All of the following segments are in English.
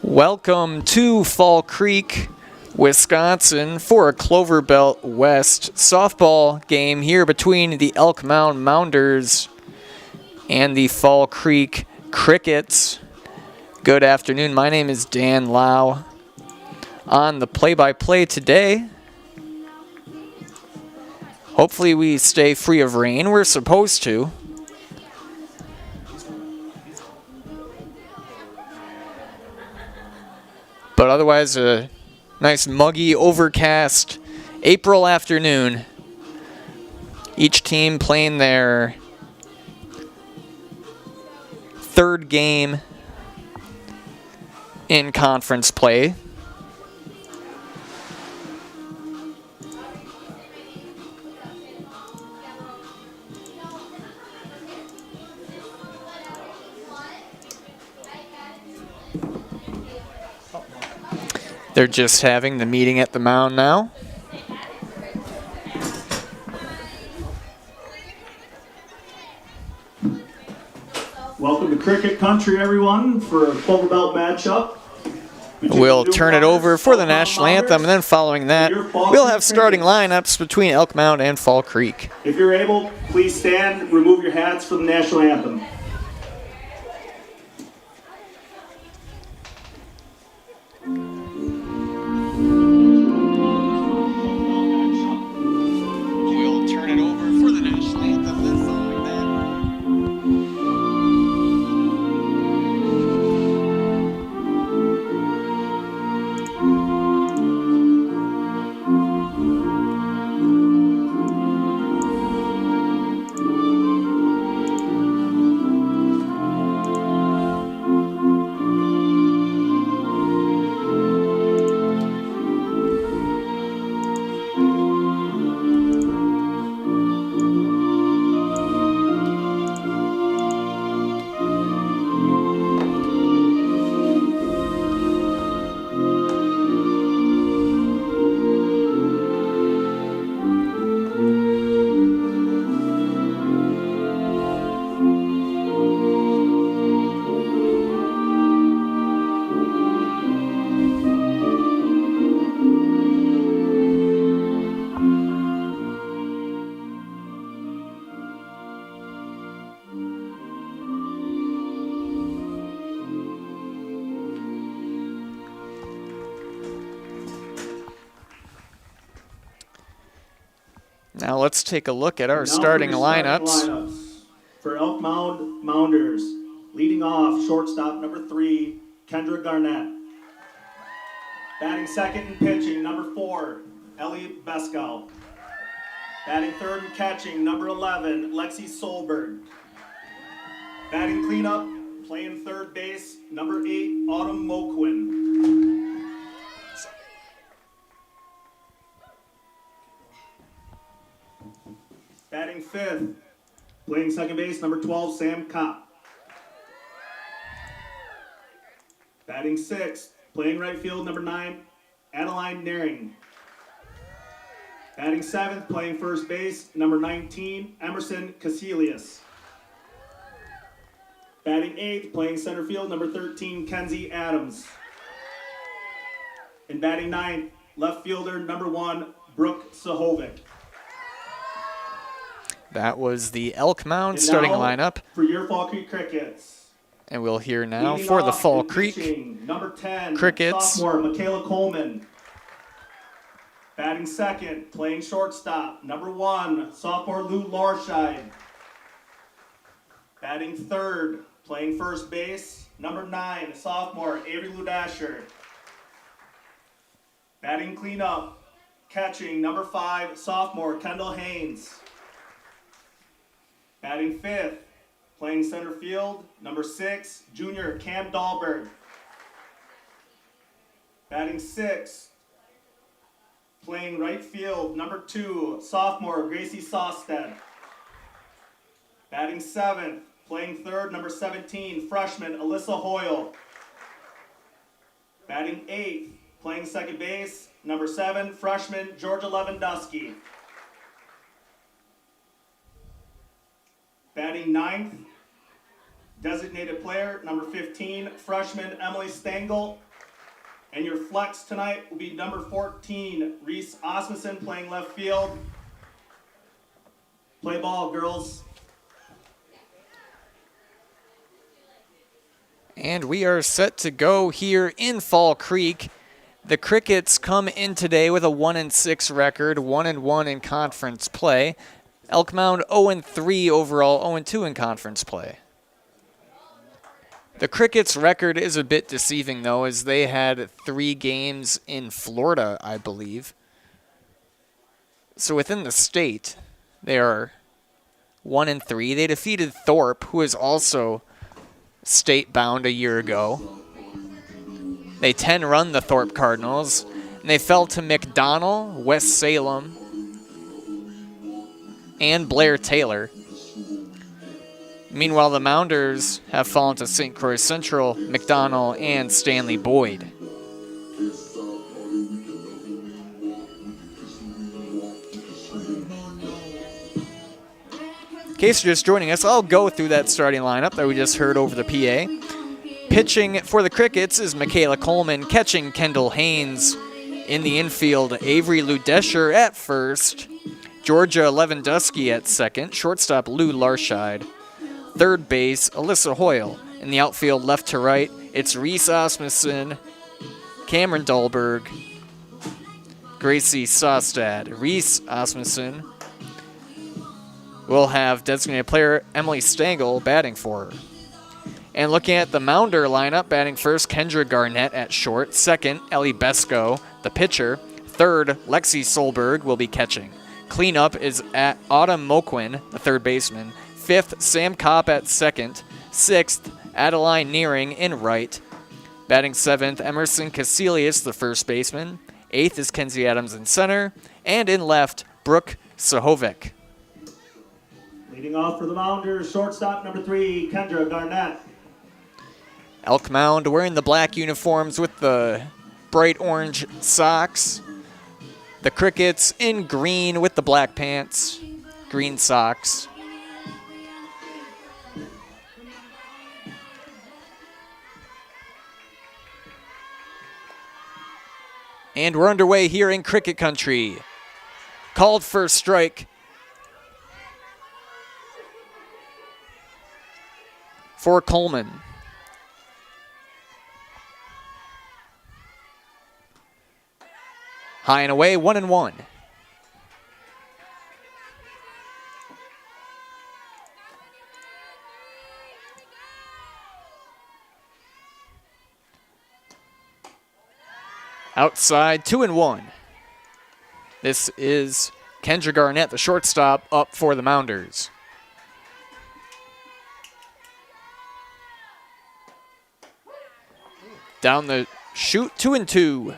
Welcome to Fall Creek, Wisconsin for a Clover Belt West softball game here between the Elk Mound Mounders and the Fall Creek Crickets. Good afternoon. My name is Dan Lau. On the play-by-play today, hopefully we stay free of rain. We're supposed to. But otherwise, a nice muggy, overcast April afternoon. Each team playing their third game in conference play. They're just having the meeting at the mound now. Welcome to Cricket Country, everyone, for a Clover Belt matchup. We'll turn it over for the national anthem, and then following that, we'll have starting lineups between Elk Mound and Fall Creek. If you're able, please stand, remove your hats for the national anthem. We'll turn it over for the national anthem, then following that. Now let's take a look at our starting lineups. For Elk Mound Mounders, leading off, shortstop number 3, Kendra Garnett. Batting second and pitching, number 4, Ellie Beskow. Batting third and catching, number 11, Lexi Solberg. Batting cleanup, playing third base, number 8, Autumn Moquin. Batting fifth, playing second base, number 12, Sam Kopp. Batting sixth, playing right field, number 9, Adeline Naring. Batting seventh, playing first base, number 19, Emerson Casilius. Batting eighth, playing center field, number 13, Kenzie Adams. And batting ninth, left fielder, number 1, Brooke Sahovic. That was the Elk Mound starting lineup. For your Fall Creek Crickets. And we'll hear now for the Fall Creek number 10, Crickets. Sophomore Michaela Coleman. Batting second, playing shortstop, number 1, sophomore Lou Lorscheid. Batting third, playing first base, number 9, sophomore Avery Ludasher. Batting cleanup, catching, number 5, sophomore Kendall Haynes. Batting fifth, playing center field, number 6, junior Cam Dahlberg. Batting sixth, playing right field, number 2, sophomore Gracie Sawstead. Batting seventh, playing third, number 17, freshman Alyssa Hoyle. Batting eighth, playing second base, number 7, freshman Georgia Lewandowski. Batting ninth, designated player, number 15, freshman Emily Stengel, And your flex tonight will be number 14, Reese Osmussen, playing left field. Play ball, girls. And we are set to go here in Fall Creek. The Crickets come in today with a 1-6 record, 1-1 in conference play. Elk Mound 0-3 overall, 0-2 in conference play. The Crickets' record is a bit deceiving, though, as they had 3 games in Florida, I believe. So within the state, they are 1-3. They defeated Thorpe, who is also state-bound a year ago. They 10-run the Thorpe Cardinals, and they fell to McDonnell, West Salem, and Blair Taylor. Meanwhile, the Mounders have fallen to St. Croix Central, McDonnell, and Stanley Boyd. In case you're just joining us, I'll go through that starting lineup that we just heard over the PA. Pitching for the Crickets is Michaela Coleman, catching Kendall Haynes. In the infield, Avery Ludesher at first, Georgia Lewandowski at second, shortstop Lou Larscheid. Third base, Alyssa Hoyle. In the outfield, left to right, it's Reese Osmussen, Cameron Dahlberg, Gracie Sostad. Reese Osmussen will have designated player Emily Stengel batting for her. And looking at the Mounder lineup, batting first, Kendra Garnett at short. Second, Ellie Besco, the pitcher. Third, Lexi Solberg will be catching. Cleanup is at Autumn Moquin, the third baseman. Fifth, Sam Kopp at second. Sixth, Adeline Nearing in right. Batting seventh, Emerson Casilius, the first baseman. Eighth is Kenzie Adams in center. And in left, Brooke Sahovic. Leading off for the Mounders, shortstop number 3, Kendra Garnett. Elk Mound wearing the black uniforms with the bright orange socks. The Crickets in green with the black pants, green socks. And we're underway here in Cricket Country. Called first strike for Coleman. High and away, 1-1. Outside, 2-1. This is Kendra Garnett, the shortstop, up for the Mounders. Down the chute, 2-2.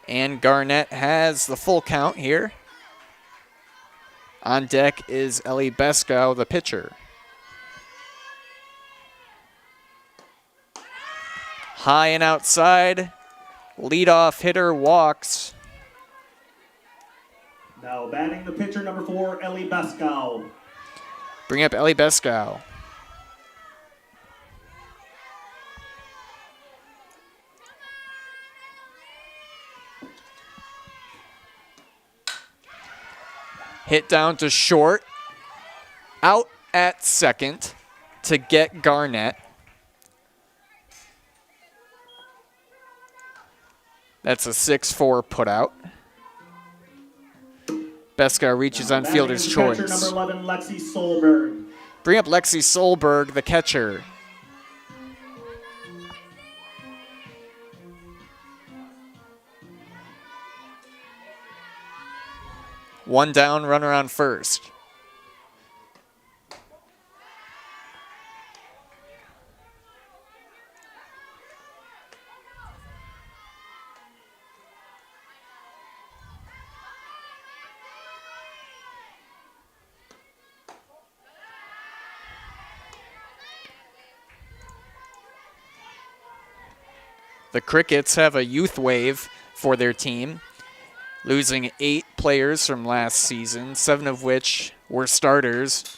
And Garnett has the full count here. On deck is Ellie Besco, the pitcher. High and outside. Leadoff hitter walks. Now batting the pitcher number 4, Ellie Besco. Bring up Ellie Besco. Hit down to short. Out at second to get Garnett. That's a 6-4 putout. Besco reaches on fielder's choice. Number 11, Lexi Solberg. Bring up Lexi Solberg, the catcher. One down, runner on first. The Crickets have a youth wave for their team. losing 8 players from last season, 7 of which were starters.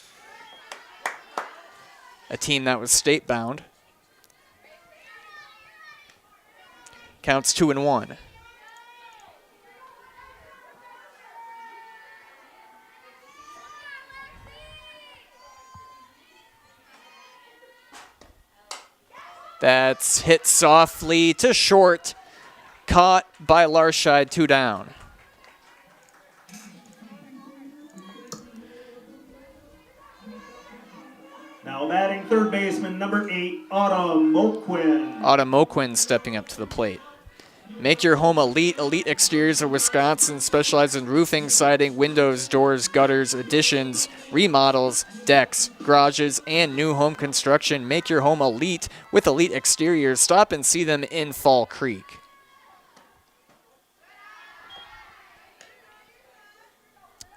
A team that was state-bound. Counts 2-1. That's hit softly to short. Caught by Larscheid, 2 down. Now batting third baseman, number 8, Autumn Moquin. Autumn Moquin stepping up to the plate. Make your home elite. Elite Exteriors of Wisconsin specialize in roofing, siding, windows, doors, gutters, additions, remodels, decks, garages, and new home construction. Make your home elite with Elite Exteriors. Stop and see them in Fall Creek.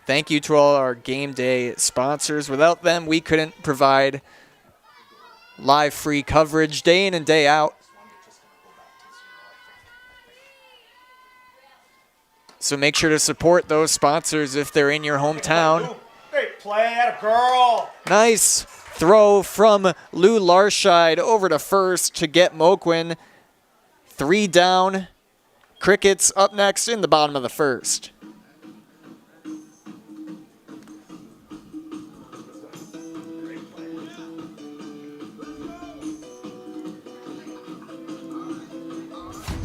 Thank you to all our game day sponsors. Without them, we couldn't provide live free coverage day in and day out. So make sure to support those sponsors if they're in your hometown. Great play at a girl. Nice throw from Lou Larscheid over to first to get Moquin. 3 down. Crickets up next in the bottom of the first.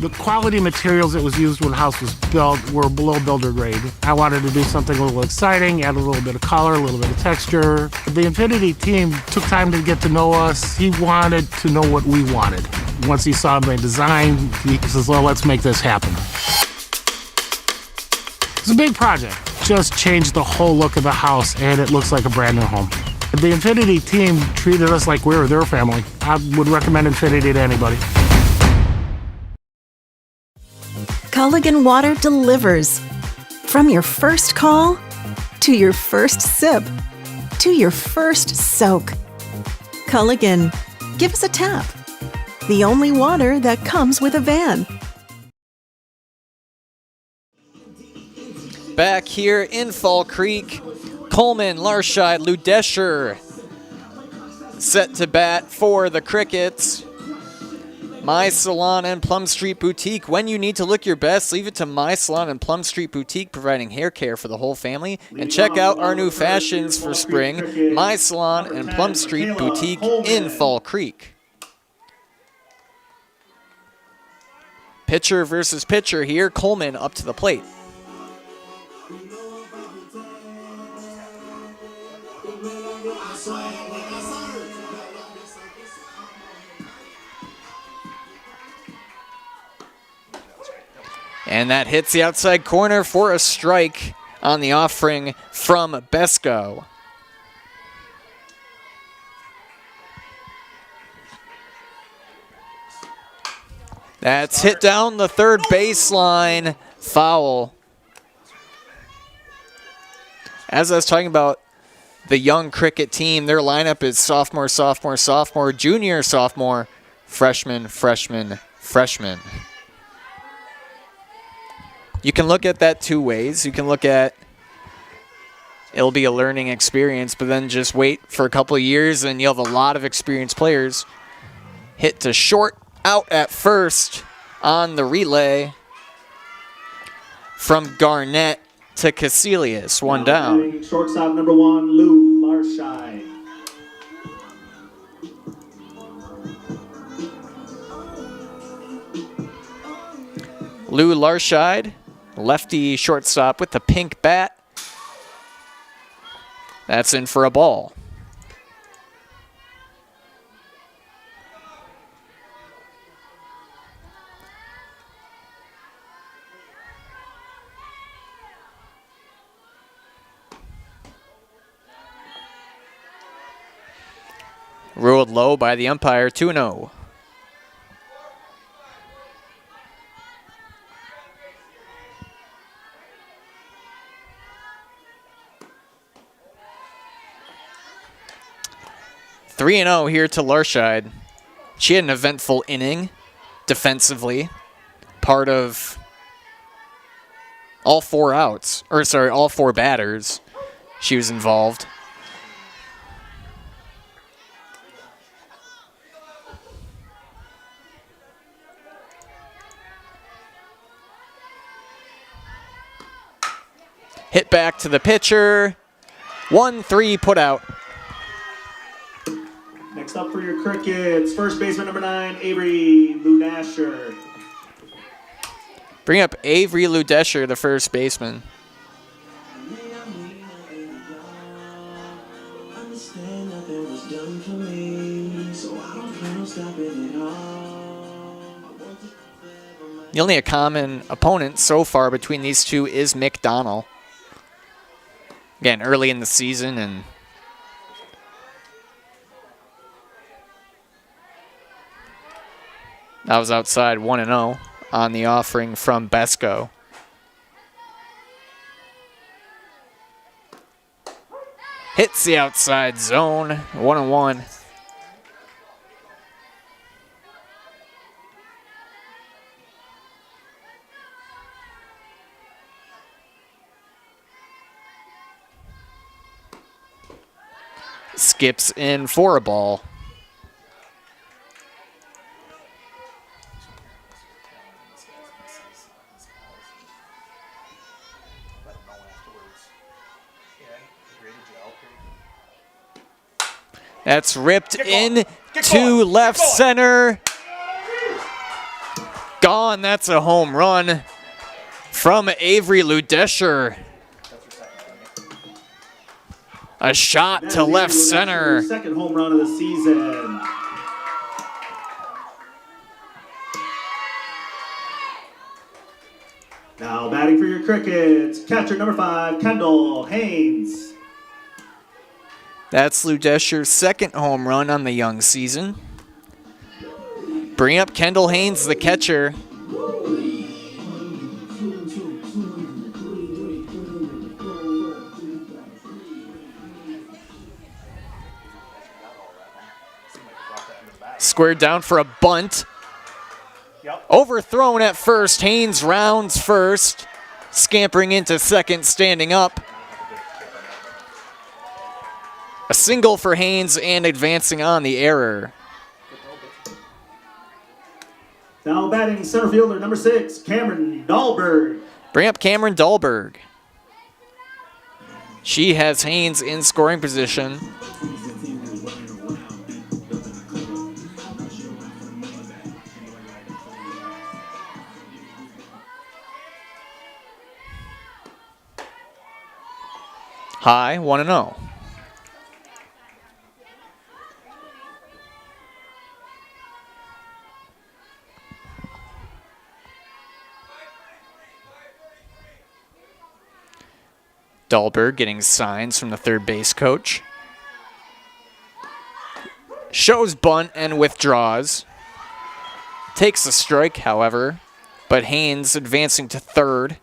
The quality materials that was used when the house was built were below builder grade. I wanted to do something a little exciting, add a little bit of color, a little bit of texture. The Infinity team took time to get to know us. He wanted to know what we wanted. Once he saw my design, he says, well, let's make this happen. It's a big project. Just changed the whole look of the house, and it looks like a brand new home. The Infinity team treated us like we were their family. I would recommend Infinity to anybody. Culligan Water delivers. From your first call, to your first sip, to your first soak. Culligan, give us a tap. The only water that comes with a van. Back here in Fall Creek, Coleman, Larscheid, Ludescher set to bat for the Crickets. My Salon and Plum Street Boutique. When you need to look your best, leave it to My Salon and Plum Street Boutique, providing hair care for the whole family. And check out our new fashions for spring. My Salon and Plum Street Boutique in Fall Creek. Pitcher versus pitcher here. Coleman up to the plate. And that hits the outside corner for a strike on the offering from Besco. That's hit down the third baseline. Foul. As I was talking about the young Cricket team, their lineup is sophomore, sophomore, sophomore, junior, sophomore, freshman, freshman, freshman. You can look at that 2 ways. You can look at it'll be a learning experience, but then just wait for a couple of years and you'll have a lot of experienced players. Hit to short, out at first on the relay from Garnett to Casilius. 1 down. Shortstop number 1, Lou Larscheid. Lou Larscheid, lefty shortstop with the pink bat. That's in for a ball. Ruled low by the umpire, 2-0. Three and 0 here to Larscheid. She had an eventful inning defensively. Part of all 4 outs. Or sorry, all 4 batters. She was involved. Hit back to the pitcher. 1-3 put out. Next up for your Crickets, first baseman number 9, Avery Ludasher. Bring up Avery Ludesher, the first baseman. The only common opponent so far between these two is McDonald. Again, early in the season, and that was outside 1-0 on the offering from Besco. Hits the outside zone, 1-1. Skips in for a ball. That's ripped in to left center. Gone. That's a home run from Avery Ludesher. A shot to left center. Second home run of the season. Now batting for your Crickets, catcher number 5, Kendall Haynes. That's Ludesher's second home run on the young season. Bring up Kendall Haynes, the catcher. Squared down for a bunt. Overthrown at first. Haynes rounds first. Scampering into second, standing up. A single for Haynes and advancing on the error. Now batting center fielder number 6, Cameron Dahlberg. Bring up Cameron Dahlberg. She has Haynes in scoring position. High, 1-0. Dahlberg getting signs from the third base coach. Shows bunt and withdraws. Takes a strike, however, but Haynes advancing to third.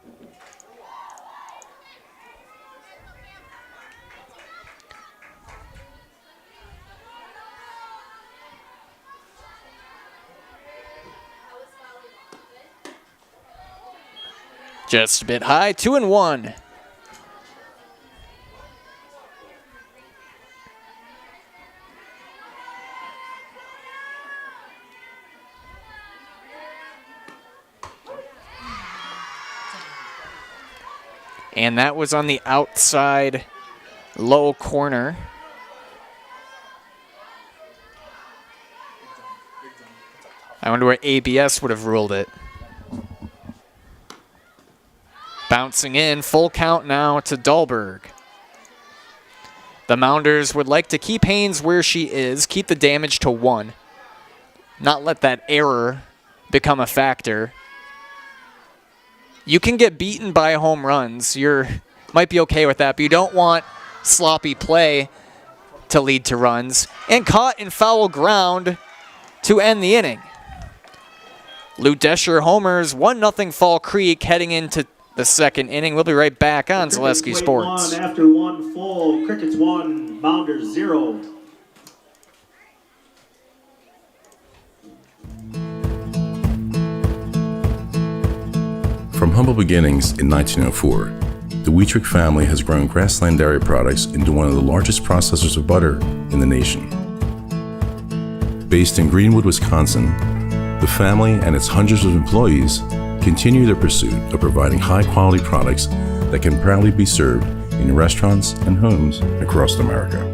Just a bit high, 2-1. And that was on the outside low corner. I wonder where ABS would have ruled it. Bouncing in, full count now to Dahlberg. The Mounders would like to keep Haynes where she is, keep the damage to 1. Not let that error become a factor. You can get beaten by home runs. Might be okay with that, but you don't want sloppy play to lead to runs. And caught in foul ground to end the inning. Ludesher homers, 1-0 Fall Creek heading into the second inning. We'll be right back on Zaleski Sports. After 1 full, Crickets 1, Mounders 0. From humble beginnings in 1904, the Wheatrick family has grown Grassland dairy products into one of the largest processors of butter in the nation. Based in Greenwood, Wisconsin, the family and its hundreds of employees continue their pursuit of providing high-quality products that can proudly be served in restaurants and homes across America.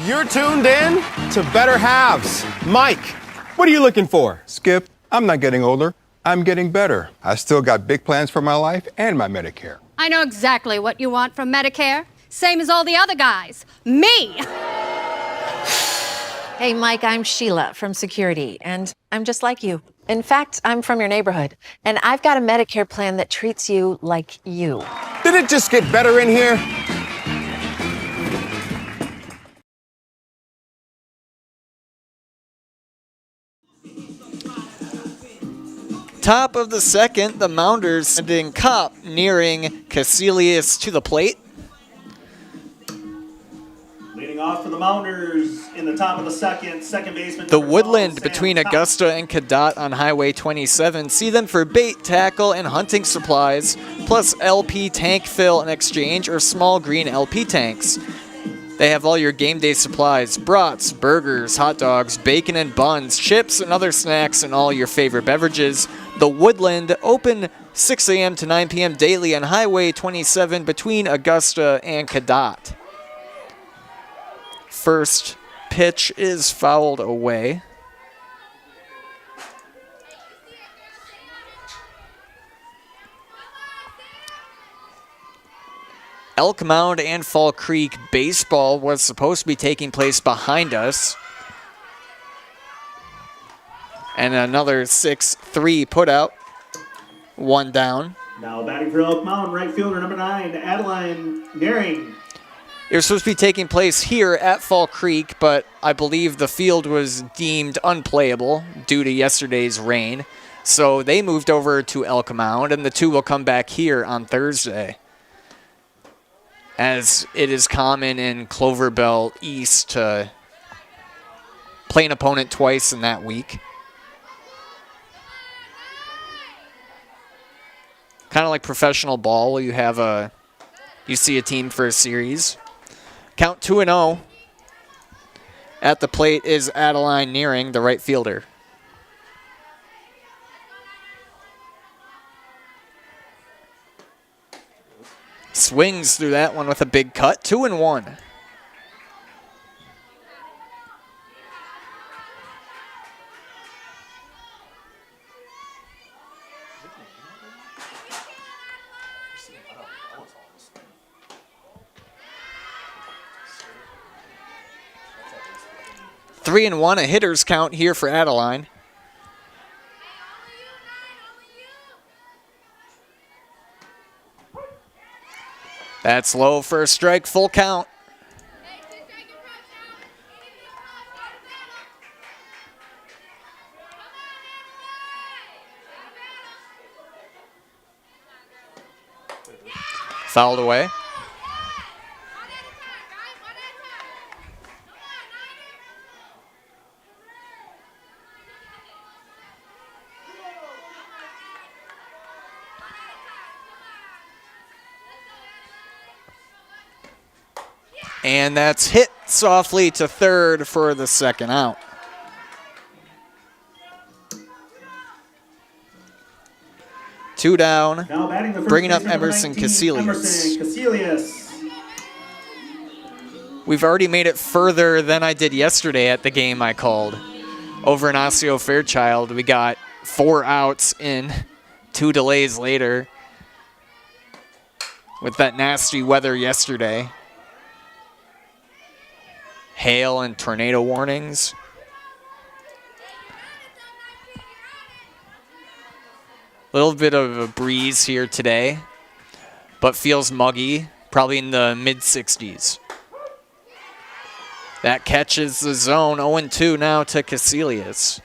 You're tuned in to Better Halves. Mike, what are you looking for? Skip, I'm not getting older. I'm getting better. I still got big plans for my life and my Medicare. I know exactly what you want from Medicare. Same as all the other guys. Me! Hey, Mike, I'm Sheila from Security, and I'm just like you. In fact, I'm from your neighborhood, and I've got a Medicare plan that treats you like you. Did it just get better in here? Top of the second, the Mounders sending Kopp nearing Casilius to the plate. Leading off for the Mounders in the top of the second, second baseman. The woodland between Augusta and Cadott on Highway 27. See them for bait, tackle, and hunting supplies, plus LP tank fill in exchange or small green LP tanks. They have all your game day supplies, brats, burgers, hot dogs, bacon and buns, chips and other snacks, and all your favorite beverages. The Woodland, open 6 a.m. to 9 p.m. daily on Highway 27 between Augusta and Cadott. First pitch is fouled away. Elk Mound and Fall Creek baseball was supposed to be taking place behind us. And another 6-3 putout. One down. Now batting for Elk Mound, right fielder number 9, Adeline Nearing. It was supposed to be taking place here at Fall Creek, but I believe the field was deemed unplayable due to yesterday's rain. So they moved over to Elk Mound, and the two will come back here on Thursday, as it is common in Clover Belt East to play an opponent twice in that week. Kind of like professional ball, where you see a team for a series. Count 2-0. At the plate is Adeline Nearing, the right fielder. Swings through that one with a big cut. 2-1. Three and one, a hitter's count here for Adeline. That's low for a strike, full count. Fouled away. And that's hit softly to third for the second out. Two down. Now batting the first Bringing up baseman, number Emerson 19, Casilius. Emerson Casilius. We've already made it further than I did yesterday at the game I called. Over in Osseo Fairchild, we got 4 outs in 2 delays later with that nasty weather yesterday. Hail and tornado warnings. A little bit of a breeze here today, but feels muggy, probably in the mid-60s. That catches the zone. 0-2 now to Casilius.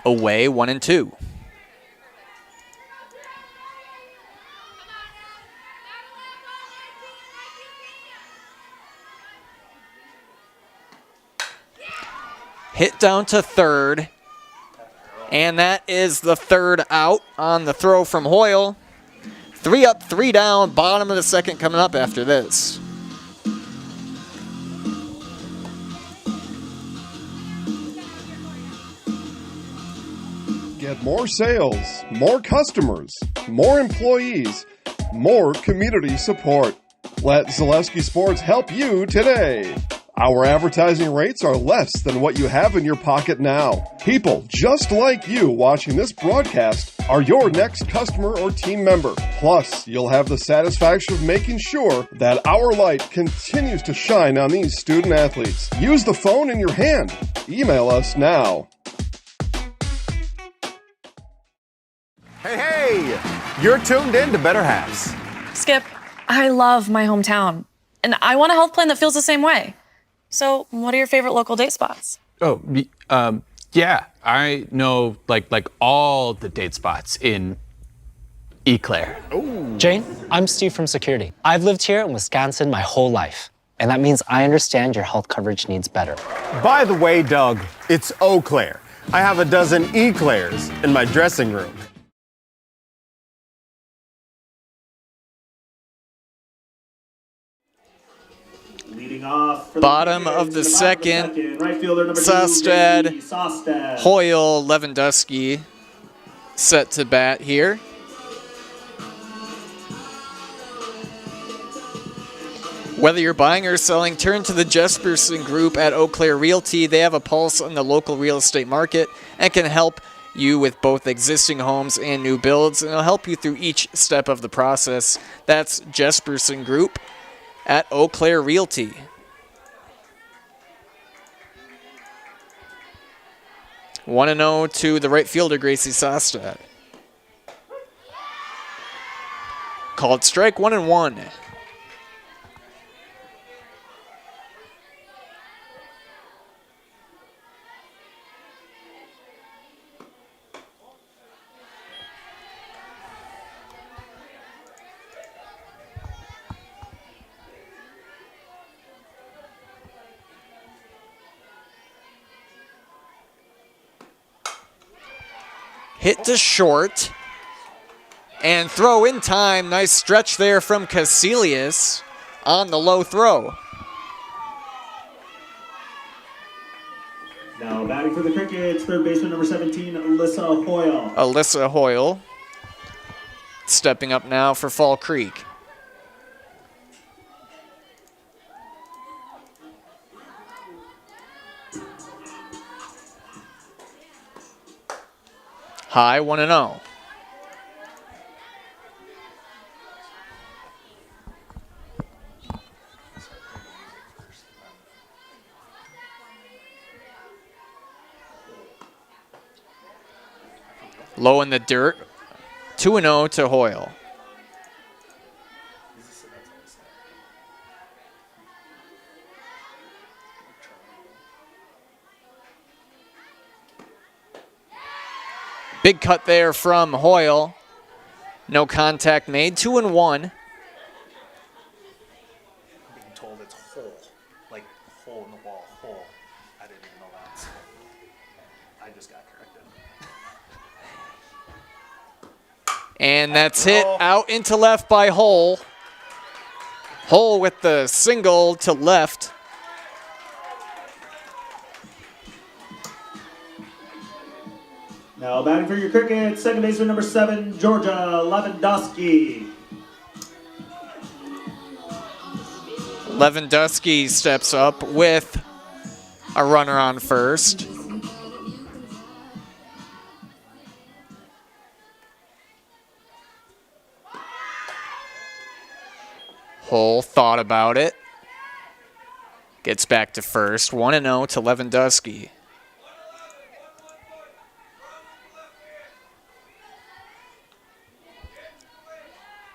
away 1-2. Hit down to third. And that is the third out on the throw from Hoyle. 3 up, 3 down, bottom of the second coming up after this. Get more sales, more customers, more employees, more community support. Let Zaleski Sports help you today. Our advertising rates are less than what you have in your pocket now. People just like you watching this broadcast are your next customer or team member. Plus, you'll have the satisfaction of making sure that our light continues to shine on these student athletes. Use the phone in your hand. Email us now. Hey, you're tuned in to Better Halves. Skip, I love my hometown, and I want a health plan that feels the same way. So, what are your favorite local date spots? Oh, yeah, I know like all the date spots in Eau Claire. Jane, I'm Steve from Security. I've lived here in Wisconsin my whole life, and that means I understand your health coverage needs better. By the way, Doug, it's Eau Claire. I have a dozen Eclairs in my dressing room. Leading off for Bottom of the second, right fielder number 2, Sostad, Hoyle, Lewandowski set to bat here. Whether you're buying or selling, turn to the Jesperson Group at Eau Claire Realty. They have a pulse on the local real estate market and can help you with both existing homes and new builds, and they'll help you through each step of the process. That's Jesperson Group at Eau Claire Realty. One and 0 to the right fielder, Gracie Sostad. Called strike, 1-1. Hit to short. And throw in time. Nice stretch there from Caecilius on the low throw. Now batting for the Crickets, third baseman number 17, Alyssa Hoyle. Alyssa Hoyle stepping up now for Fall Creek. High, 1-0. Low in the dirt, 2-0 to Hoyle. Big cut there from Hoyle. No contact made, 2-1. Being told it's hole, like hole in the wall, hole. I didn't even know that. So I just got corrected. And that's hit out into left by Hull. Hull with the single to left. Now batting for your Crickets, second baseman number 7, Georgia Lewandowski. Lewandowski steps up with a runner on first. Hull thought about it. Gets back to first. 1-0 to Lewandowski.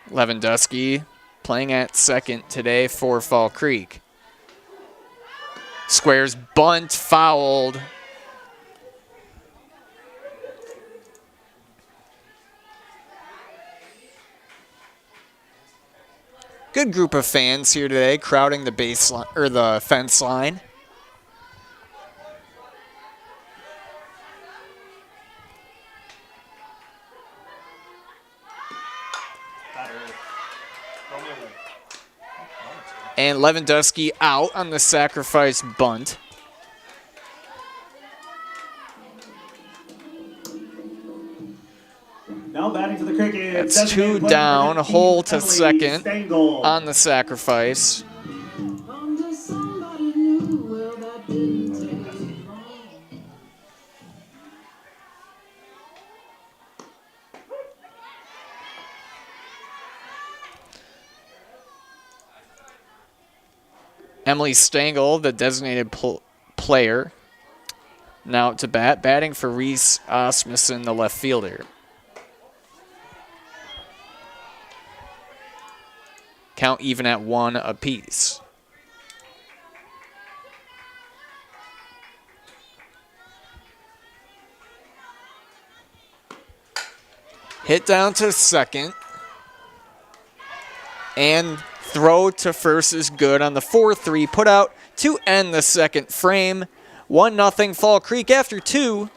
Lewandowski playing at second today for Fall Creek. Squares bunt, fouled. Good group of fans here today, crowding the baseline or the fence line. And Lewandowski out on the sacrifice bunt. Now batting for the Crickets. It's 2 down, a hole to second on the sacrifice. Emily Stengel, the designated player, now to bat, batting for Reese Osmussen, the left fielder. Count even at 1 apiece. Hit down to second. And throw to first is good on the 4-3 put out to end the second frame. 1-0 Fall Creek after 2.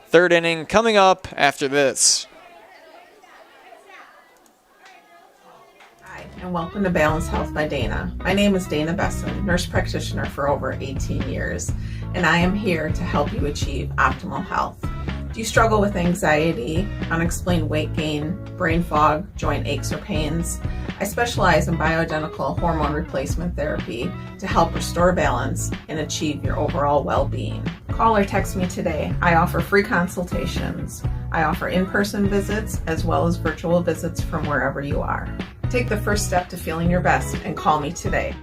Third inning coming up after this. Hi, and welcome to Balanced Health by Dana. My name is Dana Besson, nurse practitioner for over 18 years, and I am here to help you achieve optimal health. Do you struggle with anxiety, unexplained weight gain, brain fog, joint aches or pains? I specialize in bioidentical hormone replacement therapy to help restore balance and achieve your overall well-being. Call or text me today. I offer free consultations. I offer in-person visits as well as virtual visits from wherever you are. Take the first step to feeling your best and call me today.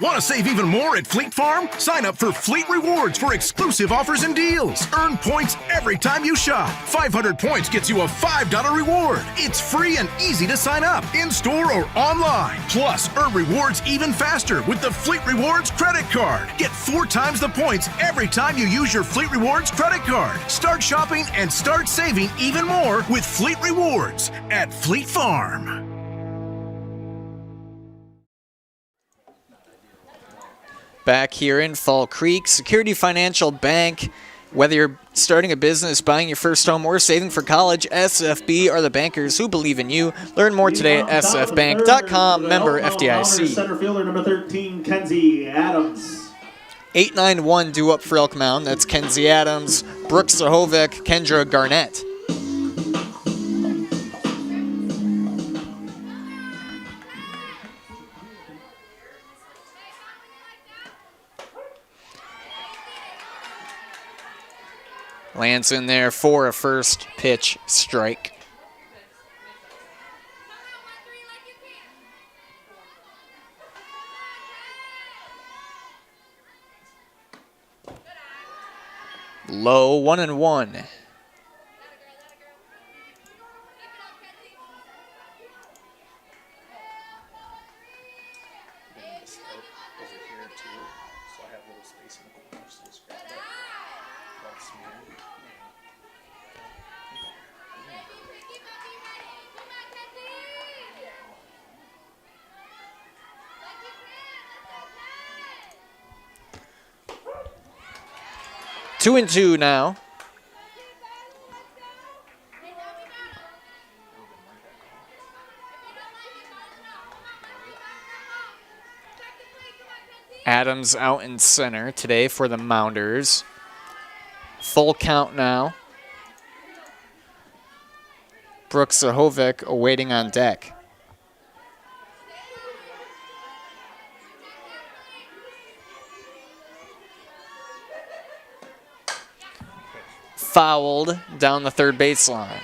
Want to save even more at Fleet Farm? Sign up for Fleet Rewards for exclusive offers and deals. Earn points every time you shop. 500 points gets you a $5 reward. It's free and easy to sign up, in-store or online. Plus, earn rewards even faster with the Fleet Rewards credit card. Get 4 times the points every time you use your Fleet Rewards credit card. Start shopping and start saving even more with Fleet Rewards at Fleet Farm. Back here in Fall Creek, Security Financial Bank. Whether you're starting a business, buying your first home, or saving for college, SFB are the bankers who believe in you. Learn more today at sfbank.com, member FDIC. Center fielder number 13, Kenzie Adams. 891 due up for Elk Mound. That's Kenzie Adams, Brooke Sahovic, Kendra Garnett. Lands in there for a first pitch strike. Low 1-1. Two and two now. Adams out in center today for the Mounders. Full count now. Brooke Sahovic awaiting on deck. Fouled down the third baseline.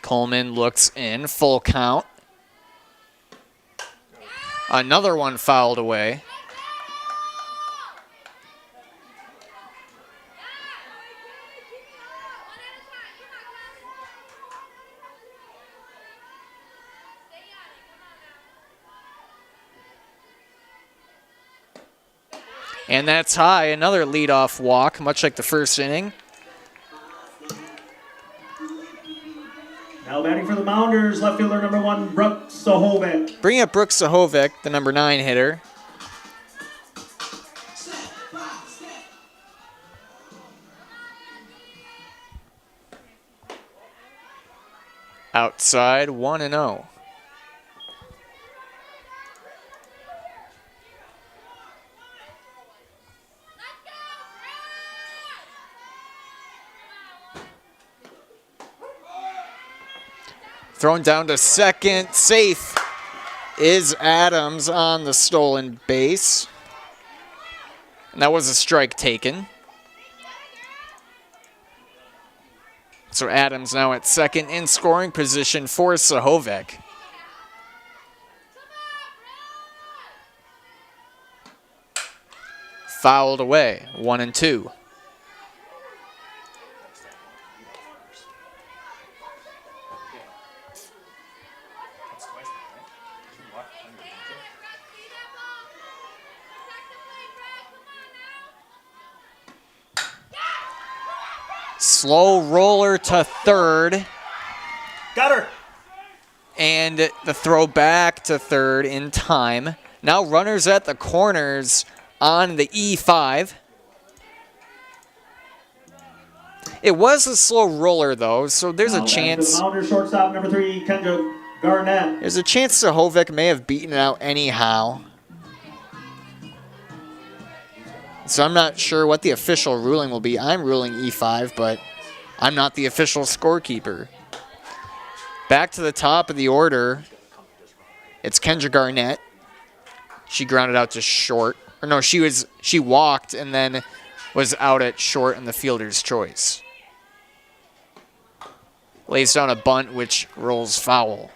Coleman looks in, full count. Another one fouled away. And that's high, another leadoff walk, much like the first inning. Now batting for the Mounders, left fielder number 1, Brooks Sahovic. Bring up Brooks Sahovic, the number 9 hitter. Outside, 1-0. Thrown down to second. Safe is Adams on the stolen base. And that was a strike taken. So Adams now at second in scoring position for Sahovic. Fouled away, 1-2. Slow roller to third. Got her. And the throw back to third in time. Now runners at the corners on the E5. It was a slow roller, though, so there's a chance. The Mounders shortstop number 3, Kendra Garnett. There's a chance Sahovic may have beaten it out anyhow. So I'm not sure what the official ruling will be. I'm ruling E5, but I'm not the official scorekeeper. Back to the top of the order. It's Kendra Garnett. She grounded out to short. Or no, she walked and then was out at short in the fielder's choice. Lays down a bunt, which rolls foul.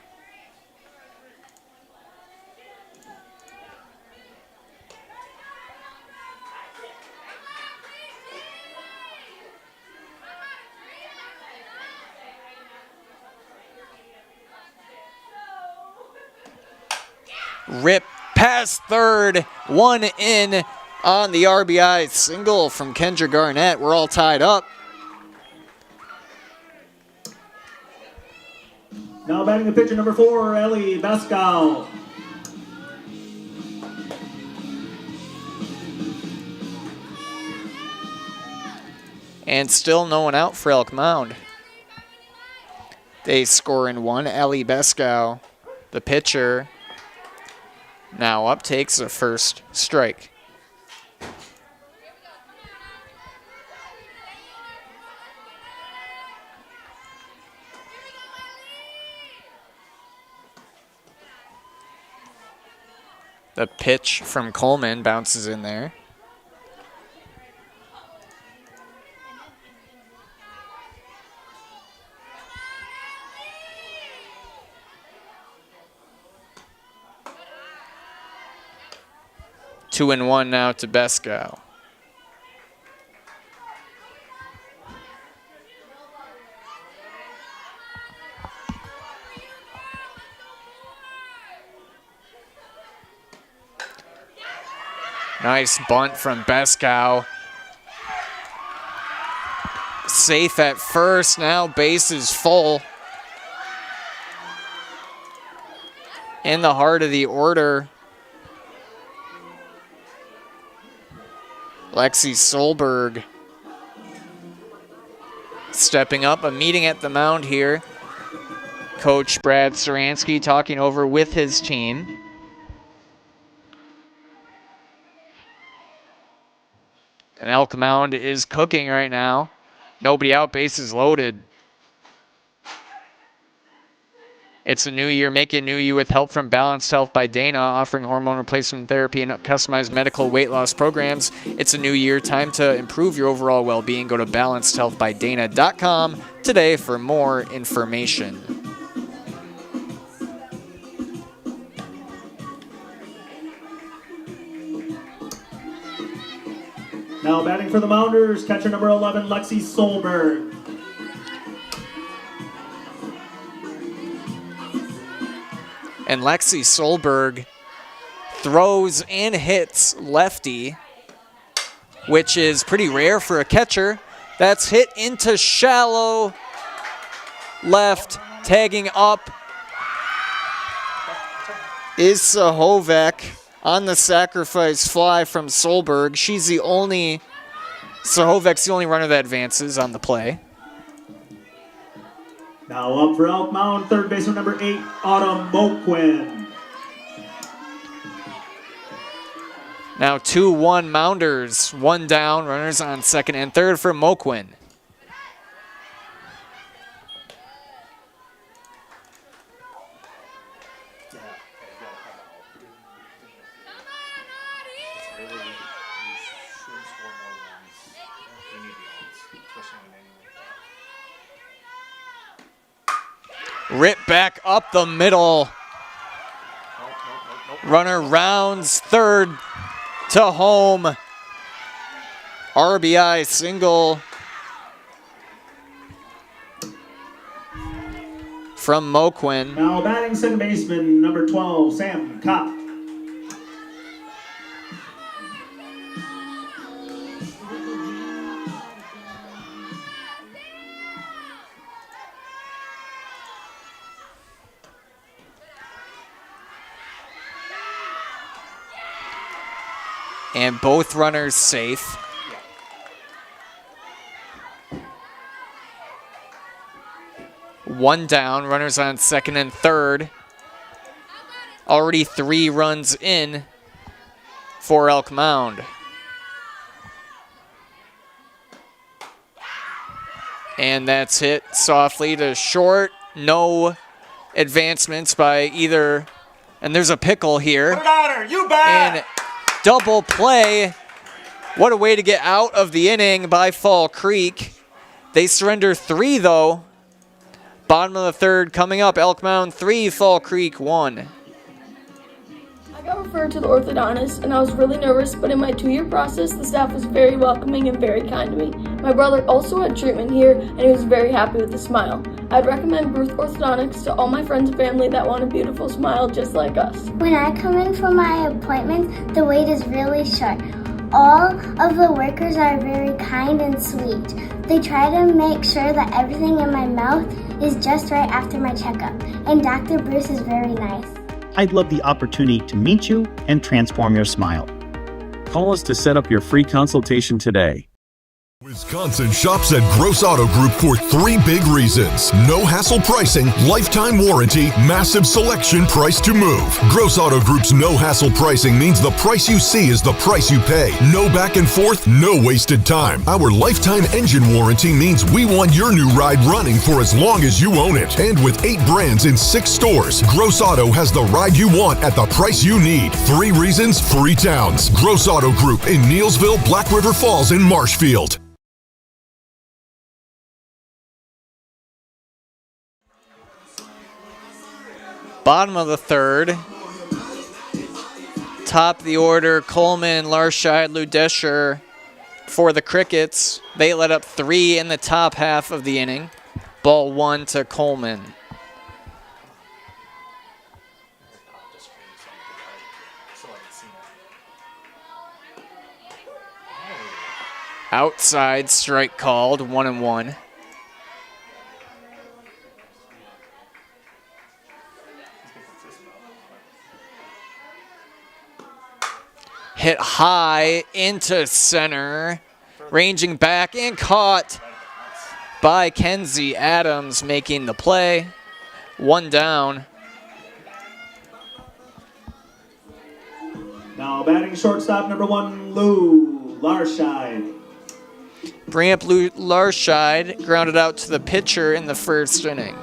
Rip past third, 1 in on the RBI single from Kendra Garnett. We're all tied up. Now batting the pitcher number 4, Ellie Bascal. And still no one out for Elk Mound. They score in 1. Ellie Bascal, the pitcher, now up, takes the first strike. The pitch from Coleman bounces in there. Two and one now to Besco. Nice bunt from Bescow. Safe at first, now base is full. In the heart of the order, Lexi Solberg stepping up. A meeting at the mound here. Coach Brad Saransky talking over with his team. And Elk Mound is cooking right now. Nobody out, bases loaded. It's a new year. Make it new you with help from Balanced Health by Dana, offering hormone replacement therapy and customized medical weight loss programs. It's a new year. Time to improve your overall well-being. Go to balancedhealthbydana.com today for more information. Now batting for the Mounders, catcher number 11, Lexi Solberg. And Lexi Solberg throws and hits lefty. which is pretty rare for a catcher. That's hit into shallow left, tagging up is Sahovek on the sacrifice fly from Solberg. Sahovek's the only runner that advances on the play. Now up for Elk Mound, third baseman number 8, Autumn Moquin. Now 2-1 Mounders, one down, runners on second and third for Moquin. Rip back up the middle. Runner rounds third to home. RBI single from Moquin. Now batting second baseman number 12, Sam Kopp. And both runners safe. One down, runners on second and third. Already 3 runs in for Elk Mound. And that's hit softly to short. No advancements by either. And there's a pickle here. Put it on her, you bet! And double play. What a way to get out of the inning by Fall Creek. They surrender 3 though. Bottom of the third coming up. Elk Mound 3, Fall Creek 1. I got referred to the orthodontist and I was really nervous, but in my 2-year process, the staff was very welcoming and very kind to me. My brother also had treatment here and he was very happy with the smile. I'd recommend Ruth Orthodontics to all my friends and family that want a beautiful smile just like us. When I come in for my appointment, the wait is really short. All of the workers are very kind and sweet. They try to make sure that everything in my mouth is just right after my checkup, and Dr. Bruce is very nice. I'd love the opportunity to meet you and transform your smile. Call us to set up your free consultation today. Wisconsin shops at Gross Auto Group for 3 big reasons. No hassle pricing, lifetime warranty, massive selection, price to move. Gross Auto Group's no hassle pricing means the price you see is the price you pay. No back and forth, no wasted time. Our lifetime engine warranty means we want your new ride running for as long as you own it. And with 8 brands in 6 stores, Gross Auto has the ride you want at the price you need. 3 reasons, 3 towns. Gross Auto Group in Neelsville, Black River Falls, and Marshfield. Bottom of the third. Top of the order, Coleman, Larscheid, Ludescher for the Crickets. They let up 3 in the top half of the inning. Ball 1 to Coleman. Outside strike called, 1-1. Hit high into center, ranging back and caught by Kenzie Adams making the play. 1 down. Now batting shortstop number 1, Lou Larscheid. Bring up Larscheid, grounded out to the pitcher in the first inning.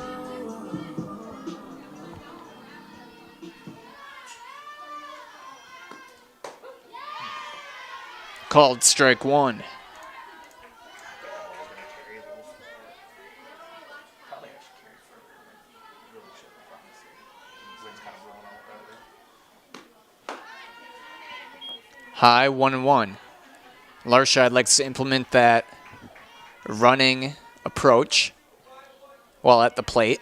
Called strike 1. High, 1-1. Larscheid likes to implement that running approach while at the plate.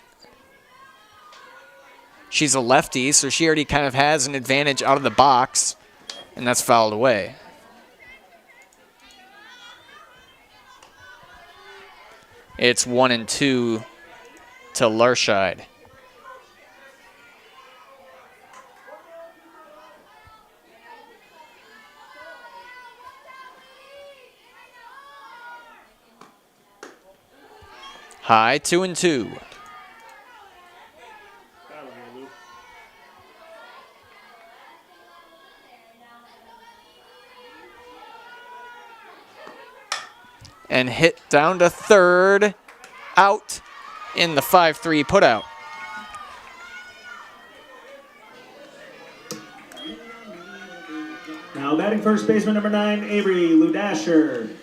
She's a lefty, so she already kind of has an advantage out of the box, and that's fouled away. It's 1-2 to Larscheid. High, 2-2. And hit down to third, out in the 5-3 putout. Now batting first baseman number 9, Avery Ludasher.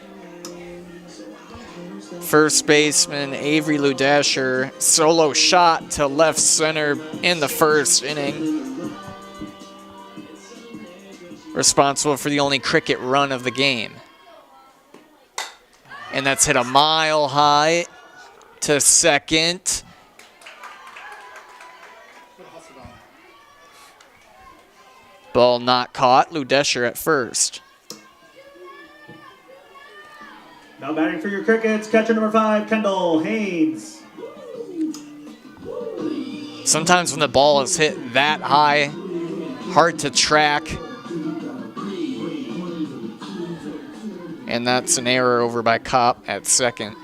First baseman Avery Ludasher, solo shot to left center in the first inning. Responsible for the only cricket run of the game. And that's hit a mile high to second. Ball not caught. Ludesher at first. Now batting for your Crickets, catcher number 5, Kendall Haynes. Sometimes when the ball is hit that high, hard to track. And that's an error over by Kopp at second.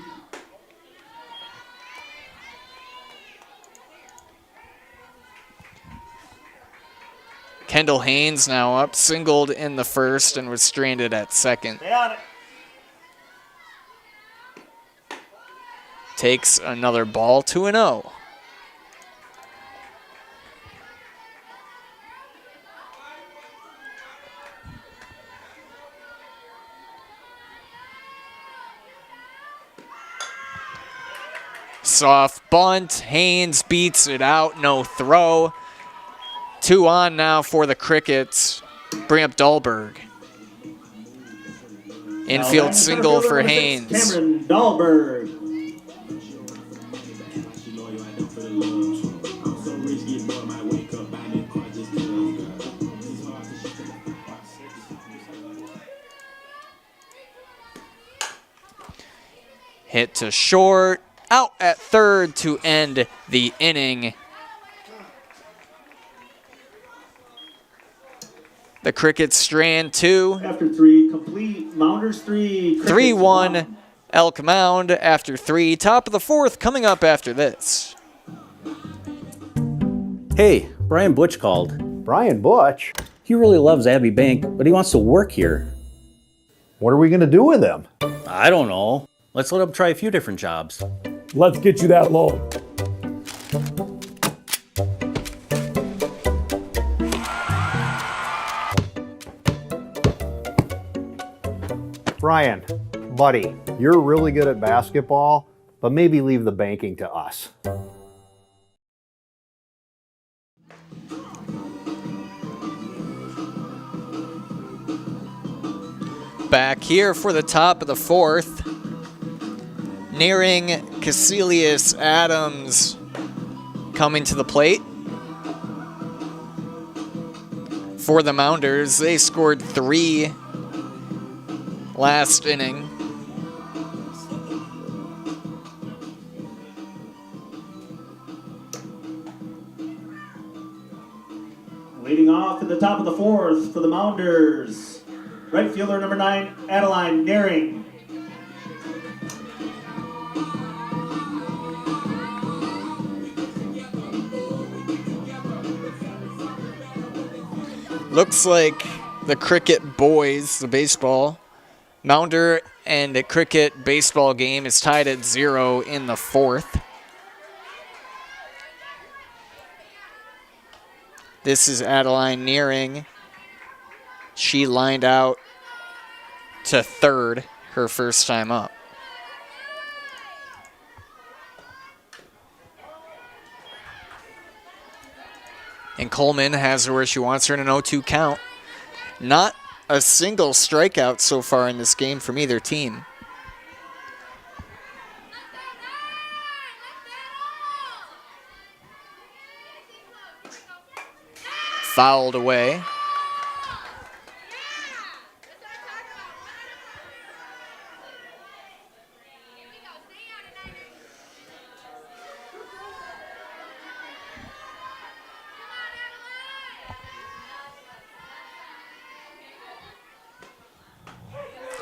Kendall Haynes now up, singled in the first and was stranded at second. Stay on it. Takes another ball, 2-0. Soft bunt, Haynes beats it out, no throw. 2 on now for the Crickets. Bring up Dahlberg. Infield single for Haynes. Cameron Dahlberg. Hit to short, out at third to end the inning. The Crickets strand 2. After 3, complete. Mounders 3. 3-1 Elk Mound after 3. Top of the 4th coming up after this. Hey, Brian Butch called. Brian Butch? He really loves Abbey Bank, but he wants to work here. What are we going to do with him? I don't know. Let's let him try a few different jobs. Let's get you that loan. Brian, buddy, you're really good at basketball, but maybe leave the banking to us. Back here for the top of the 4th. Nearing Casilius Adams coming to the plate. For the Mounders, they scored 3 last inning. Leading off at the top of the 4th for the Mounders, right fielder number 9, Adeline Nearing. Looks like the Cricket boys, the baseball, Mounder and a Cricket baseball game is tied at 0 in the 4th. This is Adeline Nearing. She lined out to third her first time up. And Coleman has her where she wants her in an 0-2 count. Not a single strikeout so far in this game from either team. Fouled away.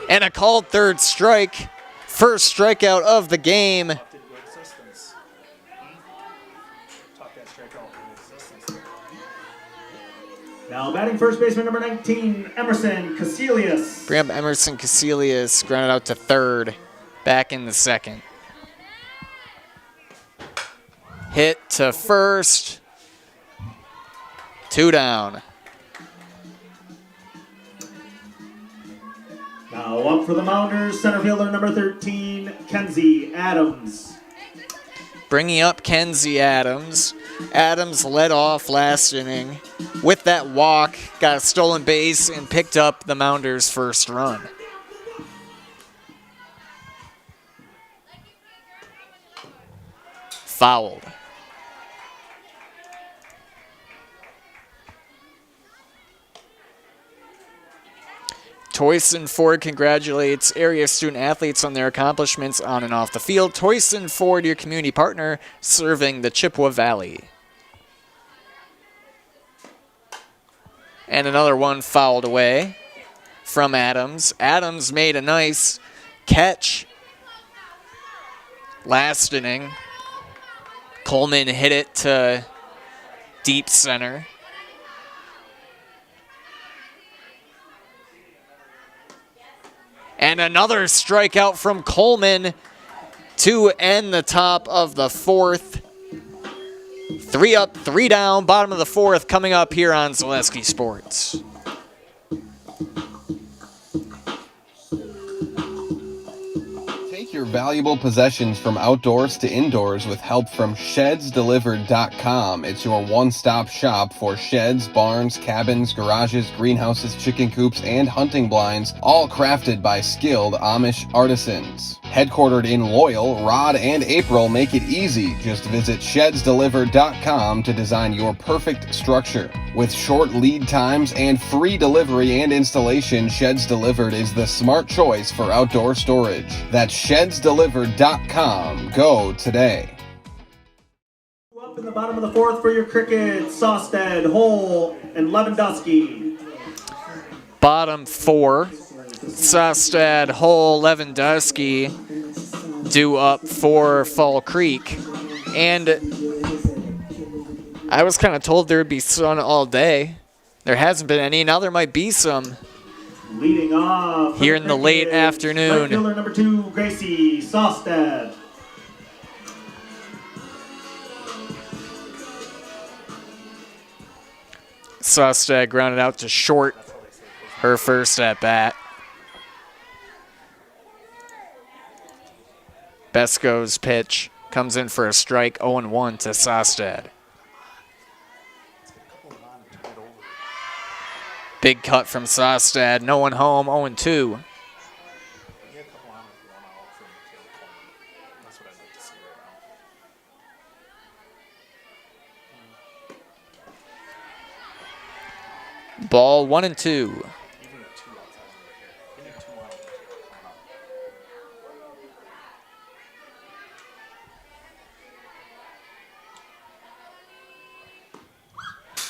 And a called third strike. First strikeout of the game. Now batting first baseman number 19, Emerson Casilius. Bring up Emerson Casilius, grounded out to third, back in the second. Hit to first, 2 down. Now up for the Mounders, center fielder number 13, Kenzie Adams. Bringing up Kenzie Adams. Adams led off last inning with that walk, got a stolen base, and picked up the Mounders' first run. Fouled. Toyson Ford congratulates area student athletes on their accomplishments on and off the field. Toyson Ford, your community partner, serving the Chippewa Valley. And another one fouled away from Adams. Adams made a nice catch last inning. Coleman hit it to deep center. And another strikeout from Coleman to end the top of the fourth. 3 up, 3 down, bottom of the fourth coming up here on Zaleski Sports. Take your valuable possessions from outdoors to indoors with help from ShedsDelivered.com. It's your one-stop shop for sheds, barns, cabins, garages, greenhouses, chicken coops, and hunting blinds, all crafted by skilled Amish artisans. Headquartered in Loyal, Rod and April make it easy. Just visit ShedsDelivered.com to design your perfect structure. With short lead times and free delivery and installation, Sheds Delivered is the smart choice for outdoor storage. That's ShedsDelivered.com. Go today. Up in the bottom of the fourth for your Crickets, Sawstead, Hole, and Lewandowski. Bottom 4. Sawstead, Hull, Lewandowski due up for Fall Creek. And I was kind of told there would be sun all day. There hasn't been any. Now there might be some Leading off here in the late afternoon. Right fielder number 2, Gracie Sawstead. Sawstead grounded out to short her first at bat. Besco's pitch comes in for a strike, 0-1 to Sawstead. Big cut from Sawstead, no one home, 0-2. Ball 1-2.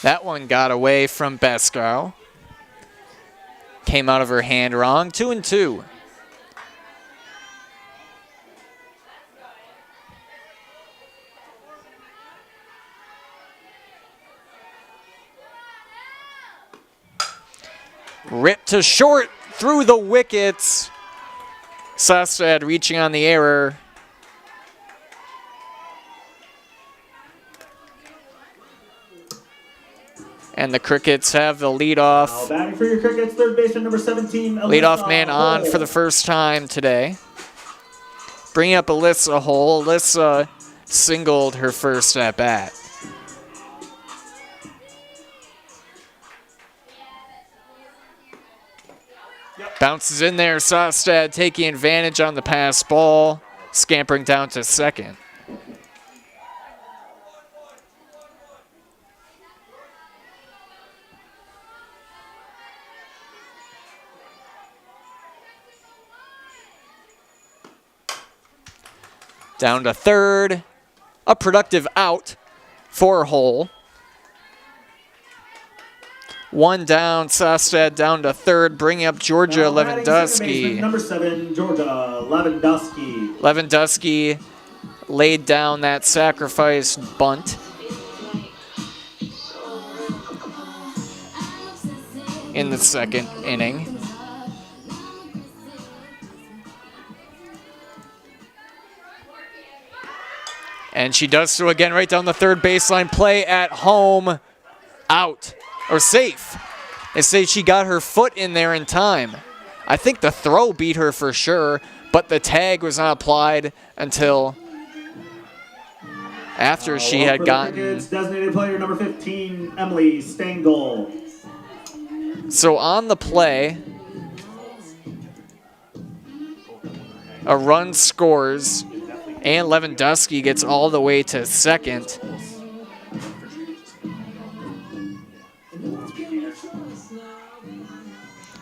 That one got away from Besco. Came out of her hand wrong. 2-2. Ripped to short through the wickets. Sawstead reaching on the error. And the Crickets have the leadoff. Now batting for your Crickets, third baseman number 17, Alyssa Leadoff man on Hole. for the first time today. Bringing up Alyssa Hole. Alyssa singled her first at bat. Bounces in there. Sawstead taking advantage on the pass ball. Scampering down to second. Down to third. A productive out for Hole. One down, Sostad down to third, bringing up Georgia Now batting second baseman, Lewandowski. number 7, Georgia Lewandowski. Lewandowski laid down that sacrifice bunt. In the second inning. And she does so again right down the third baseline. Play at home. Out. Or safe. They say she got her foot in there in time. I think the throw beat her for sure, but the tag was not applied until after she had gotten. Designated player number 15, Emily Stengel. So on the play, a run scores, and Lewandowski gets all the way to second.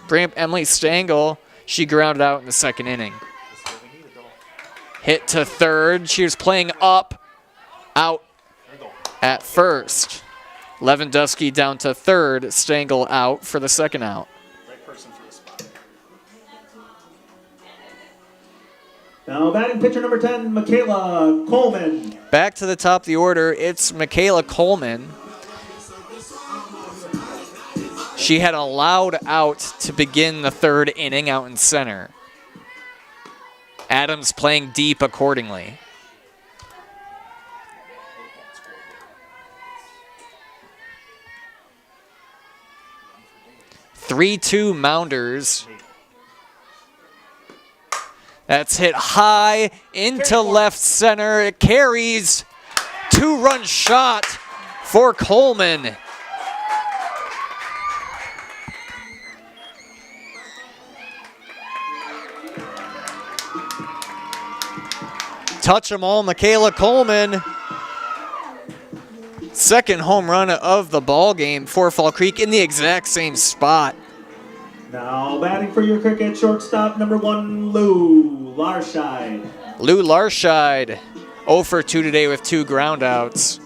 Bring up Emily Stengel. She grounded out in the second inning. Hit to third. She was playing up, out at first. Lewandowski down to third. Stengel out for the second out. Now batting pitcher number 10, Michaela Coleman. Back to the top of the order, it's Michaela Coleman. She had allowed out to begin the third inning out in center. Adams playing deep accordingly. (3-2) Mounders. That's hit high into left center. It carries. 2-run shot for Coleman. Touch 'em all, Michaela Coleman. Second home run of the ball game for Fall Creek in the exact same spot. Now batting for your Cricket, shortstop number 1, Lou Larscheid. Lou Larscheid, 0 for 2 today with 2 groundouts.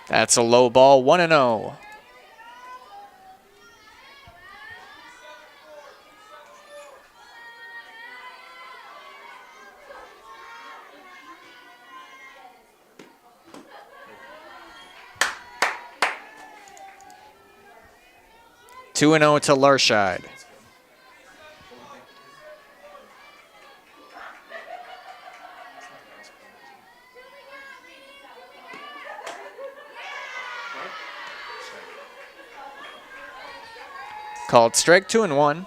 That's a low ball, 1-0. Two and 0 to Larscheid. Called strike, 2-1.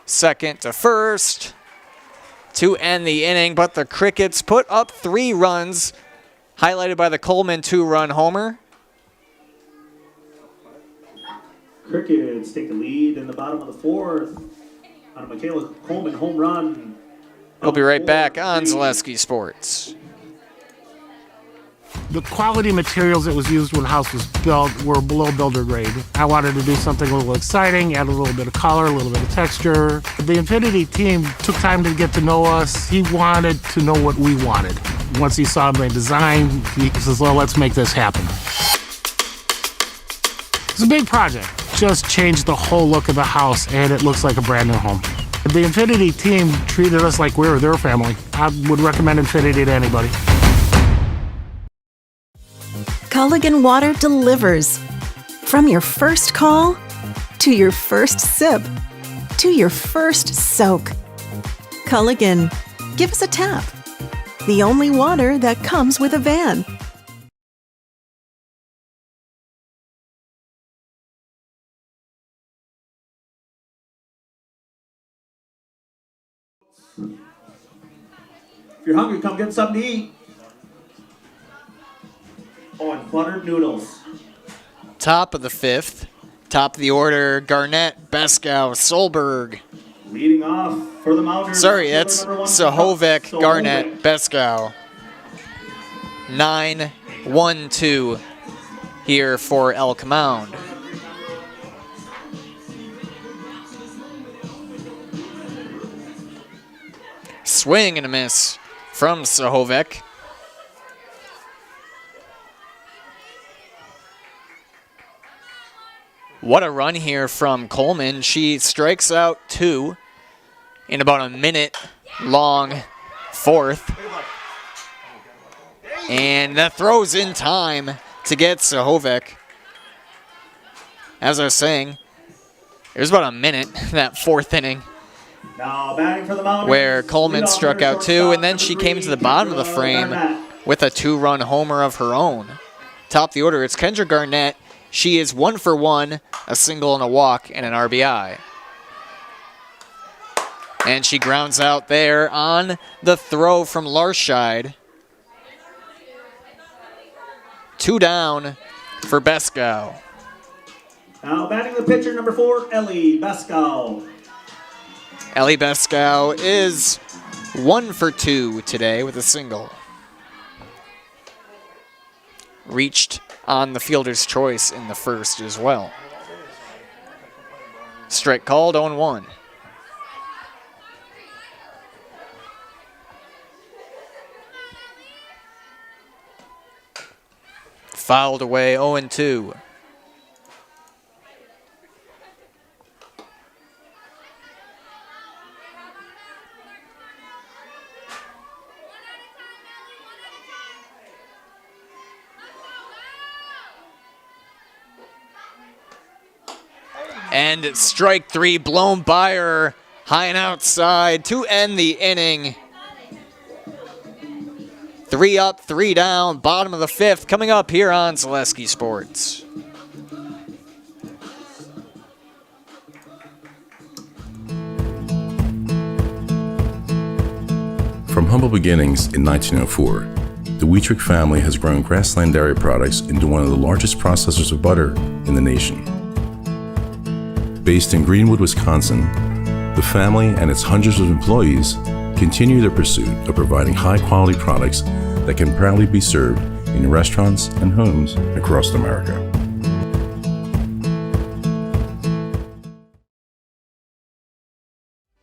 Second to first to end the inning, but the Crickets put up 3 runs, highlighted by the Coleman 2-run homer. Crickets take the lead in the bottom of the 4th on a Michaela Coleman home run. We'll be right back on Zaleski Sports. The quality materials that was used when the house was built were below builder grade. I wanted to do something a little exciting, add a little bit of color, a little bit of texture. The Infinity team took time to get to know us. He wanted to know what we wanted. Once he saw my design, he says, well, let's make this happen. It's a big project. Just changed the whole look of the house, and it looks like a brand new home. The Infinity team treated us like we were their family. I would recommend Infinity to anybody. Culligan Water delivers. From your first call, to your first sip, to your first soak. Culligan, give us a tap. The only water that comes with a van. If you're hungry, come get something to eat. Oh, and buttered noodles. Top of the 5th. Top of the order, Garnett, Beskow, Solberg. Leading off for the Mounders. Sorry, that's Sahovec, Garnett, Beskow. 9-1-2 here for Elk Mound. Swing and a miss from Sahovec. What a run here from Coleman. She strikes out 2 in about a minute-long fourth. And that throws in time to get Sahovec. As I was saying, it was about a minute, that fourth inning, Now batting for the Mound, where Coleman struck out 2, and then she came to the bottom of the frame with a 2-run homer of her own. Top of the order, it's Kendra Garnett. She is 1 for 1, a single and a walk, and an RBI. And she grounds out there on the throw from Larscheid. 2 down for Beskow. Now batting the pitcher, number 4, Ellie Beskow. Ellie Beskow is 1 for 2 today with a single. Reached on the fielder's choice in the first as well. Strike called, 0-1. Fouled away, 0-2. And strike 3 blown by her, high and outside to end the inning. 3 up, 3 down, bottom of the 5th, coming up here on Zaleski Sports. From humble beginnings in 1904, the Wheatrick family has grown Grassland Dairy Products into one of the largest processors of butter in the nation. Based in Greenwood, Wisconsin, the family and its hundreds of employees continue their pursuit of providing high-quality products that can proudly be served in restaurants and homes across America.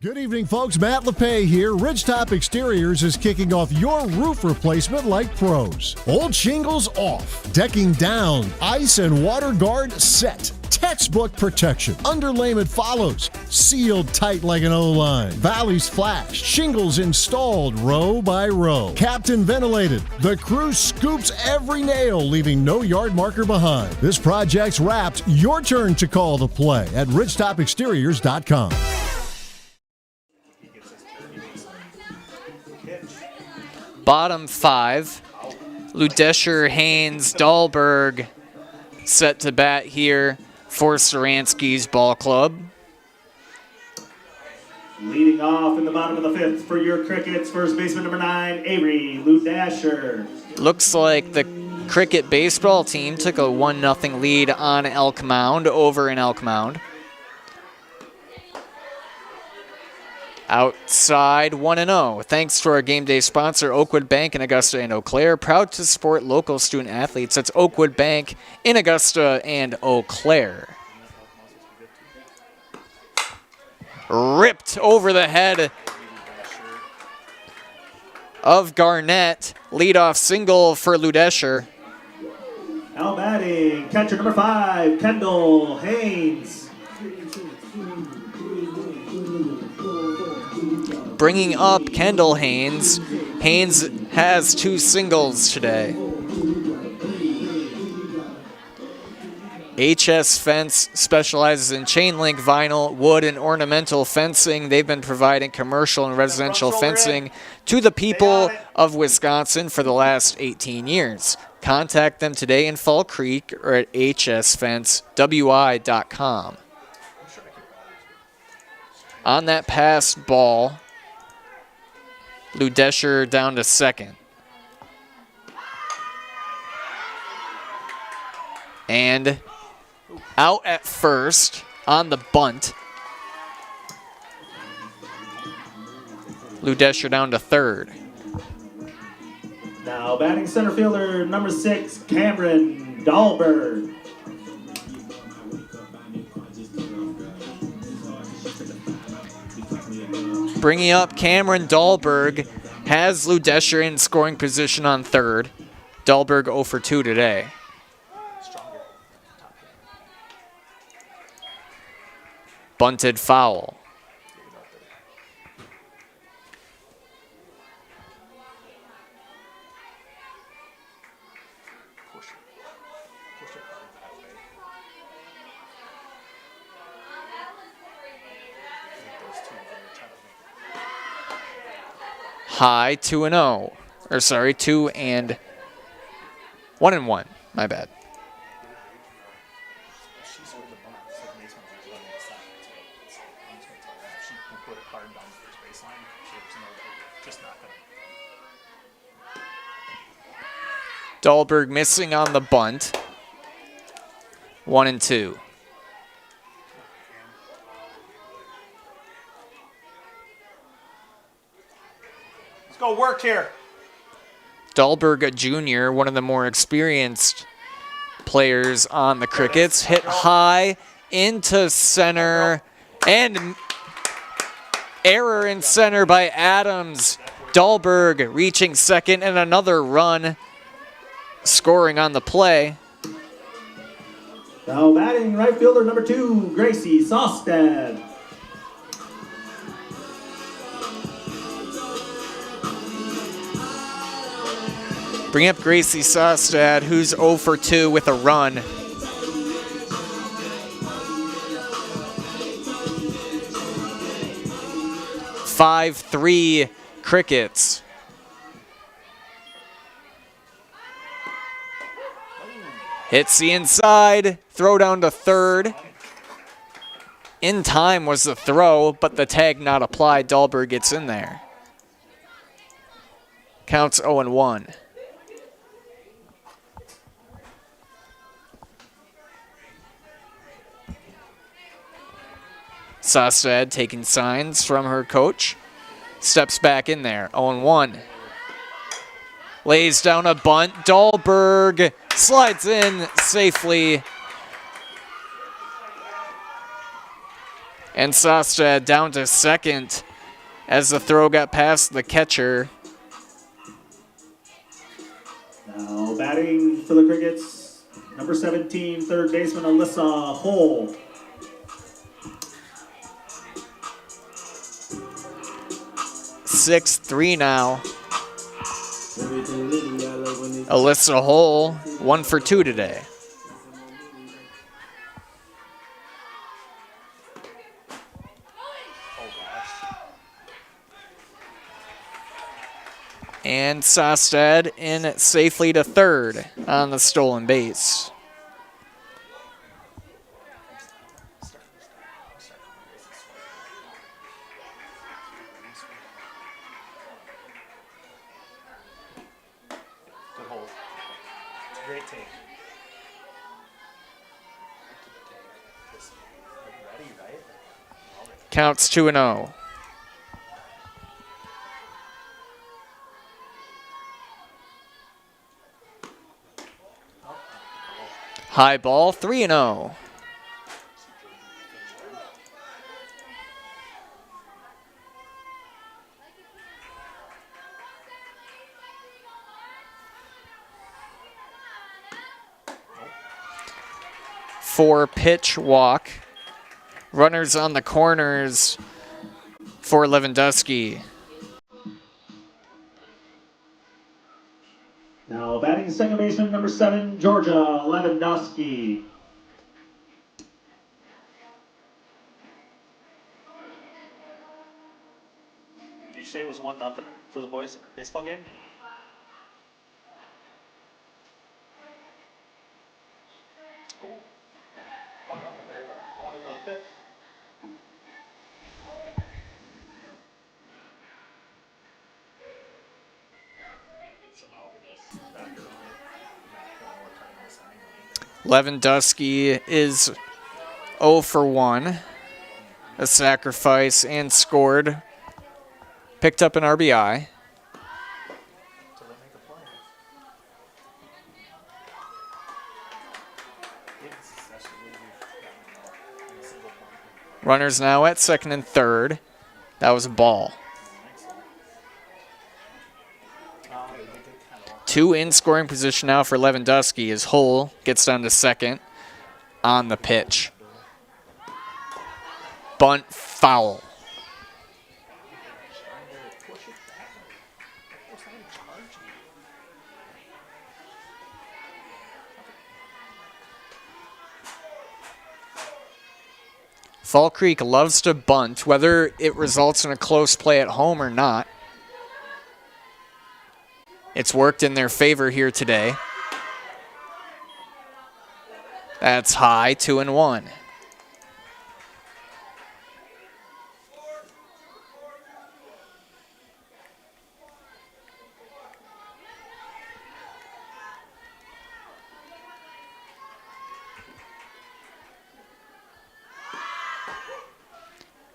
Good evening, folks. Matt LePay here. Ridgetop Exteriors is kicking off your roof replacement like pros. Old shingles off, decking down, ice and water guard set. Textbook protection. Underlayment follows. Sealed tight like an O-line. Valleys flashed. Shingles installed row by row. Captain ventilated. The crew scoops every nail, leaving no yard marker behind. This project's wrapped. Your turn to call the play at ridgetopexteriors.com. Bottom 5, Ludesher, Haynes, Dahlberg set to bat here for Saransky's ball club. Leading off in the bottom of the 5th for your Crickets, first baseman number 9, Avery Ludesher. Looks like the Cricket baseball team took a 1-0 lead on Elk Mound, over in Elk Mound. Outside 1-0. Thanks to our game day sponsor, Oakwood Bank in Augusta and Eau Claire. Proud to support local student athletes. That's Oakwood Bank in Augusta and Eau Claire. Ripped over the head of Garnett. Leadoff single for Ludesher. Now batting, catcher number 5, Kendall Haynes. Bringing up Kendall Haynes. Haynes has 2 singles today. HS Fence specializes in chain link, vinyl, wood, and ornamental fencing. They've been providing commercial and residential fencing to the people of Wisconsin for the last 18 years. Contact them today in Fall Creek or at hsfencewi.com. On that pass ball, Ludesher down to second. And out at first on the bunt. Ludesher down to third. Now batting center fielder number 6, Cameron Dahlberg. Bringing up Cameron Dahlberg has Lou Descher in scoring position on third. Dahlberg 0 for 2 today. Bunted foul. High 2-0. Or sorry, 2 and 1-1. My bad. Dahlberg missing on the bunt. 1 and 2. Let's go work here. Dahlberg, a junior, one of the more experienced players on the Crickets, hit high into center, and error in center by Adams. Dahlberg reaching second, and another run scoring on the play. Now batting right fielder number 2, Gracie Sostad. Bring up Gracie Sostad, who's 0 for 2 with a run. "5-3 Crickets." Hits the inside, throw down to third. In time was the throw, but the tag not applied. Dahlberg gets in there. Counts 0-1. Sostad taking signs from her coach. Steps back in there. 0-1. Lays down a bunt. Dahlberg slides in safely. And Sostad down to second as the throw got past the catcher. Now batting for the Crickets, number 17, third baseman Alyssa Hull. "6-3 now. Alyssa Hull, 1 for 2 today. And Sostad in safely to third on the stolen base. Good hold. It's a great take. Ready, right? Counts 2-0. High ball, 3-0. For pitch walk. Runners on the corners for Lewandowski. Now batting second baseman number 7, Georgia Lewandowski. Did you say it was 1-0 for the boys baseball game? Lewandowski is 0 for 1. A sacrifice and scored. Picked up an RBI. Runners now at second and third. That was a ball. 2 in scoring position now for Lewandowski as Hull gets down to second on the pitch. Bunt foul. Fall Creek loves to bunt, whether it results in a close play at home or not. It's worked in their favor here today. That's high, 2-1.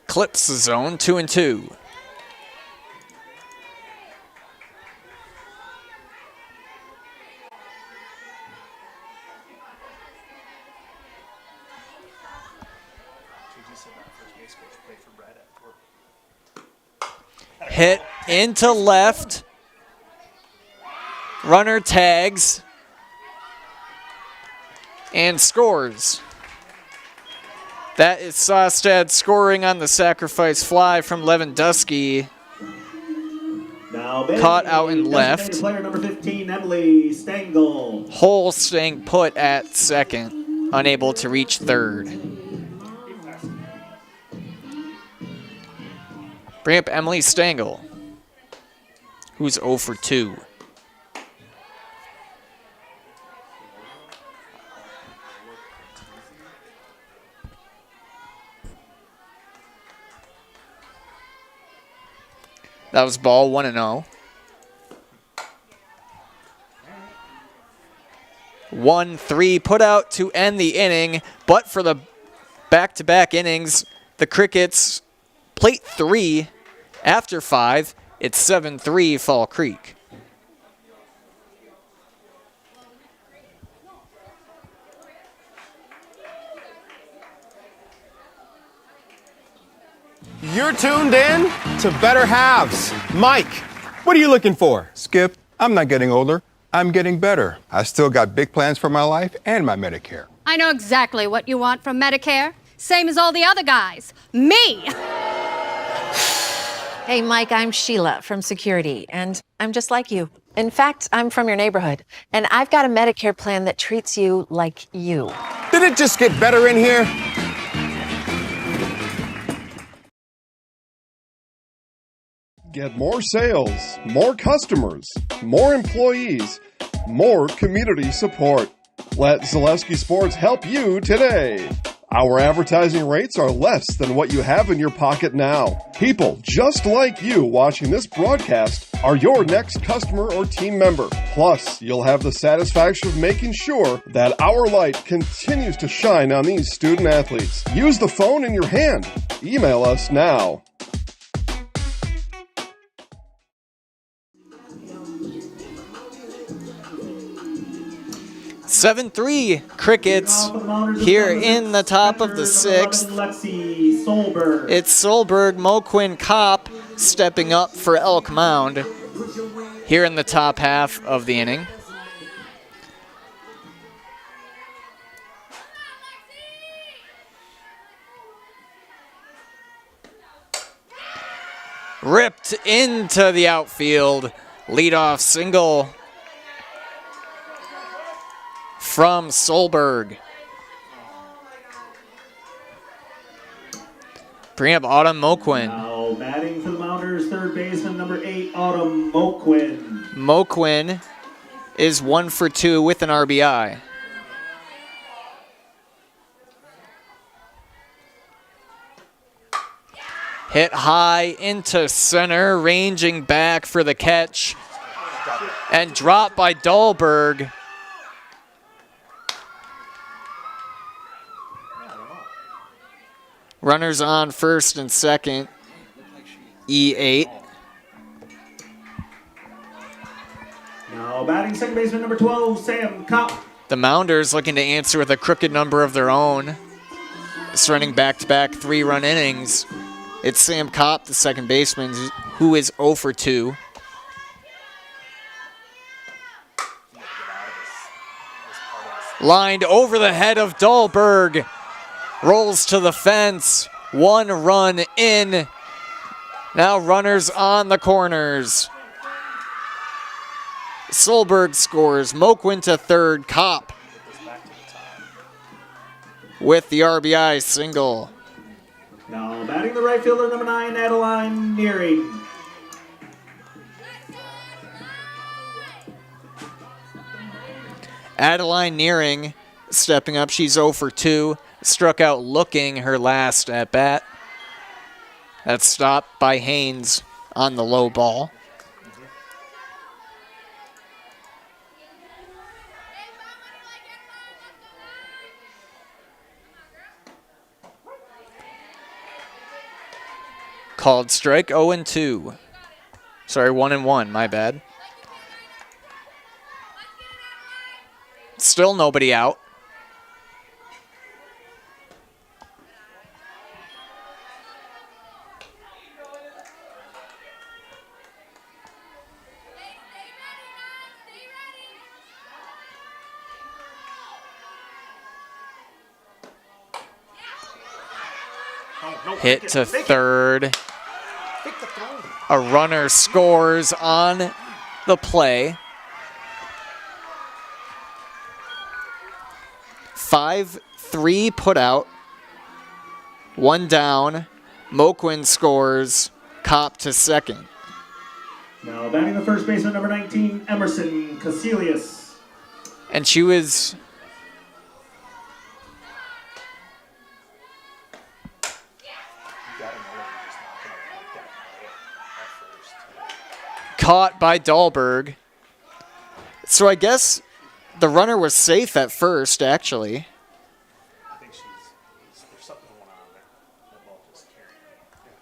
Clips the zone, 2-2. Hit into left. Runner tags and scores. That is Sostad scoring on the sacrifice fly from Lewandowski. Now caught out in left. Player number 15, Emily Stengel. Hull staying put at second, unable to reach third. Bring up Emily Stengel, who's 0 for 2. That was ball 1-0. 1-3 put out to end the inning, but for the back-to-back innings, the Crickets plate 3 after 5. It's 7-3 Fall Creek. You're tuned in to Better Halves. Mike, what are you looking for? Skip, I'm not getting older. I'm getting better. I still got big plans for my life and my Medicare. I know exactly what you want from Medicare. Same as all the other guys. Me! Hey, Mike, I'm Sheila from Security, and I'm just like you. In fact, I'm from your neighborhood, and I've got a Medicare plan that treats you like you. Did it just get better in here? Get more sales, more customers, more employees, more community support. Let Zaleski Sports help you today. Our advertising rates are less than what you have in your pocket now. People just like you watching this broadcast are your next customer or team member. Plus, you'll have the satisfaction of making sure that our light continues to shine on these student athletes. Use the phone in your hand. Email us now. 7-3 Crickets here in the top of the 6th. It's Solberg, Moquin, Kopp stepping up for Elk Mound here in the top half of the inning. Ripped into the outfield. Leadoff single from Solberg. Bring up Autumn Moquin. Now batting for the Mounders, third baseman number 8, Autumn Moquin. Moquin is 1 for 2 with an RBI. Hit high into center, ranging back for the catch, and dropped by Dahlberg. Runners on first and second. E8. Now batting second baseman number 12, Sam Kopp. The Mounders looking to answer with a crooked number of their own. It's running back-to-back 3-run innings. It's Sam Kopp, the second baseman, who is 0 for 2. Lined over the head of Dahlberg. Rolls to the fence. 1 run in. Now runners on the corners. Solberg scores. Moquin to third. Kopp with the RBI single. Now batting the right fielder, number 9, Adeline Nearing. Adeline Nearing stepping up. She's 0 for 2. Struck out looking her last at bat. That's stopped by Haynes on the low ball. Called strike 0-2. Sorry, 1-1, my bad. Still nobody out. Hit to third. A runner scores on the play. 5-3 put out. 1 down. Moquin scores. Kopp to second. Now batting the first baseman, number 19, Emerson Casilius. And she was caught by Dahlberg. So I guess the runner was safe at first, actually. I think there's something going on there. That ball is carrying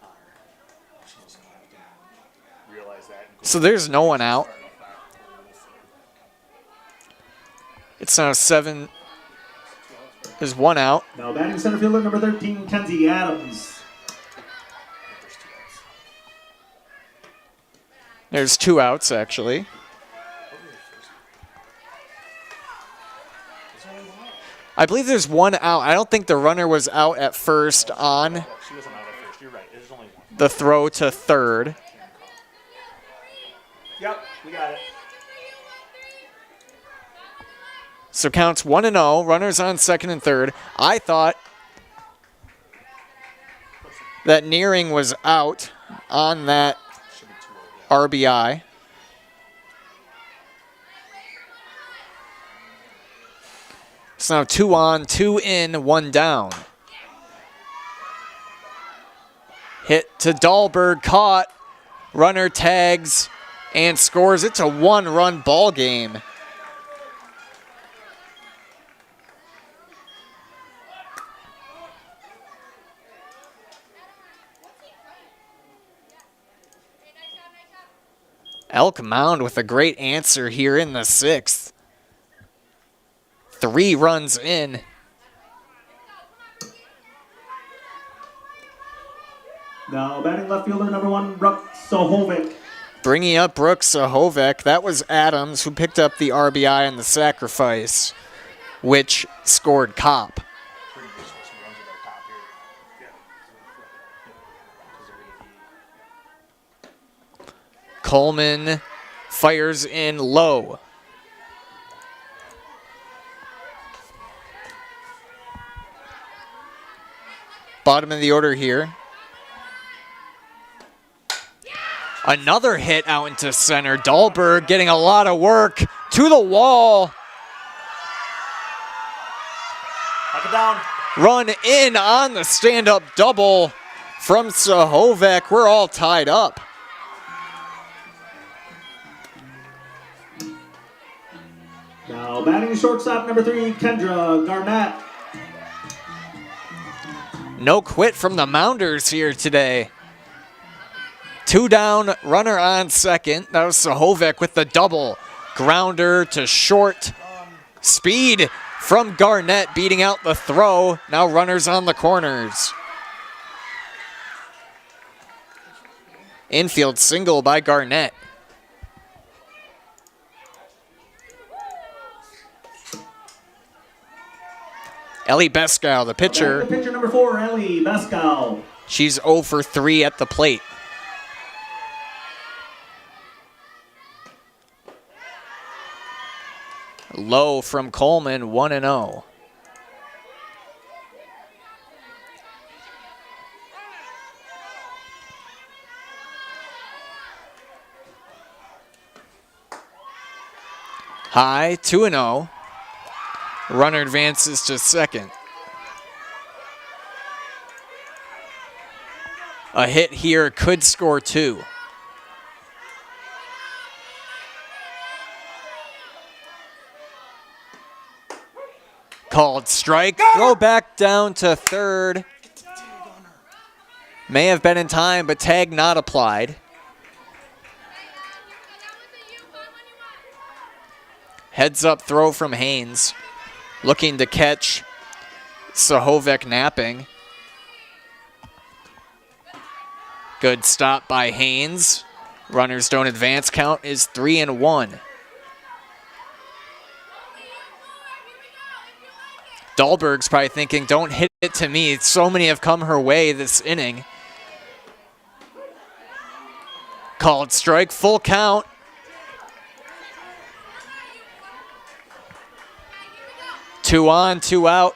on her. She just have to realize that. So there's no one out. It's now 7. There's 1 out. Now batting center fielder, number 13, Kenzie Adams. There's 2 outs, actually. I believe there's 1 out. I don't think the runner was out at first on She wasn't out at first. You're right. There's only 1. the throw to third. Yep, we got it. So counts 1-0. Runners on second and third. I thought that Nearing was out on that RBI. So now 2 on, 2 in, 1 down. Hit to Dahlberg, caught. Runner tags and scores. It's a 1-run ball game. Elk Mound with a great answer here in the 6th. 3 runs in. Now batting left fielder, number 1, Brooke Sohovic. Bringing up Brooks Sohovic. That was Adams who picked up the RBI on the sacrifice, which scored Kopp. Coleman fires in low. Bottom of the order here. Another hit out into center. Dahlberg getting a lot of work to the wall. Knock it down. Run in on the stand-up double from Sohovic. We're all tied up. Now batting shortstop, number 3, Kendra Garnett. No quit from the Mounders here today. 2 down, runner on second. That was Sohovic with the double. Grounder to short Speed from Garnett beating out the throw. Now runners on the corners. Infield single by Garnett. Ellie Beskow, the pitcher. Pitcher number 4, Ellie Beskow. She's 0 for 3 at the plate. Low from Coleman, 1-0. High, 2-0. Runner advances to second. A hit here could score 2. Called strike. Throw back down to third. May have been in time, but tag not applied. Heads up throw from Haynes. Looking to catch Sahovek napping. Good stop by Haynes. Runners don't advance. Count is 3-1. Dahlberg's probably thinking, don't hit it to me. So many have come her way this inning. Called strike, full count. Two on, 2 out.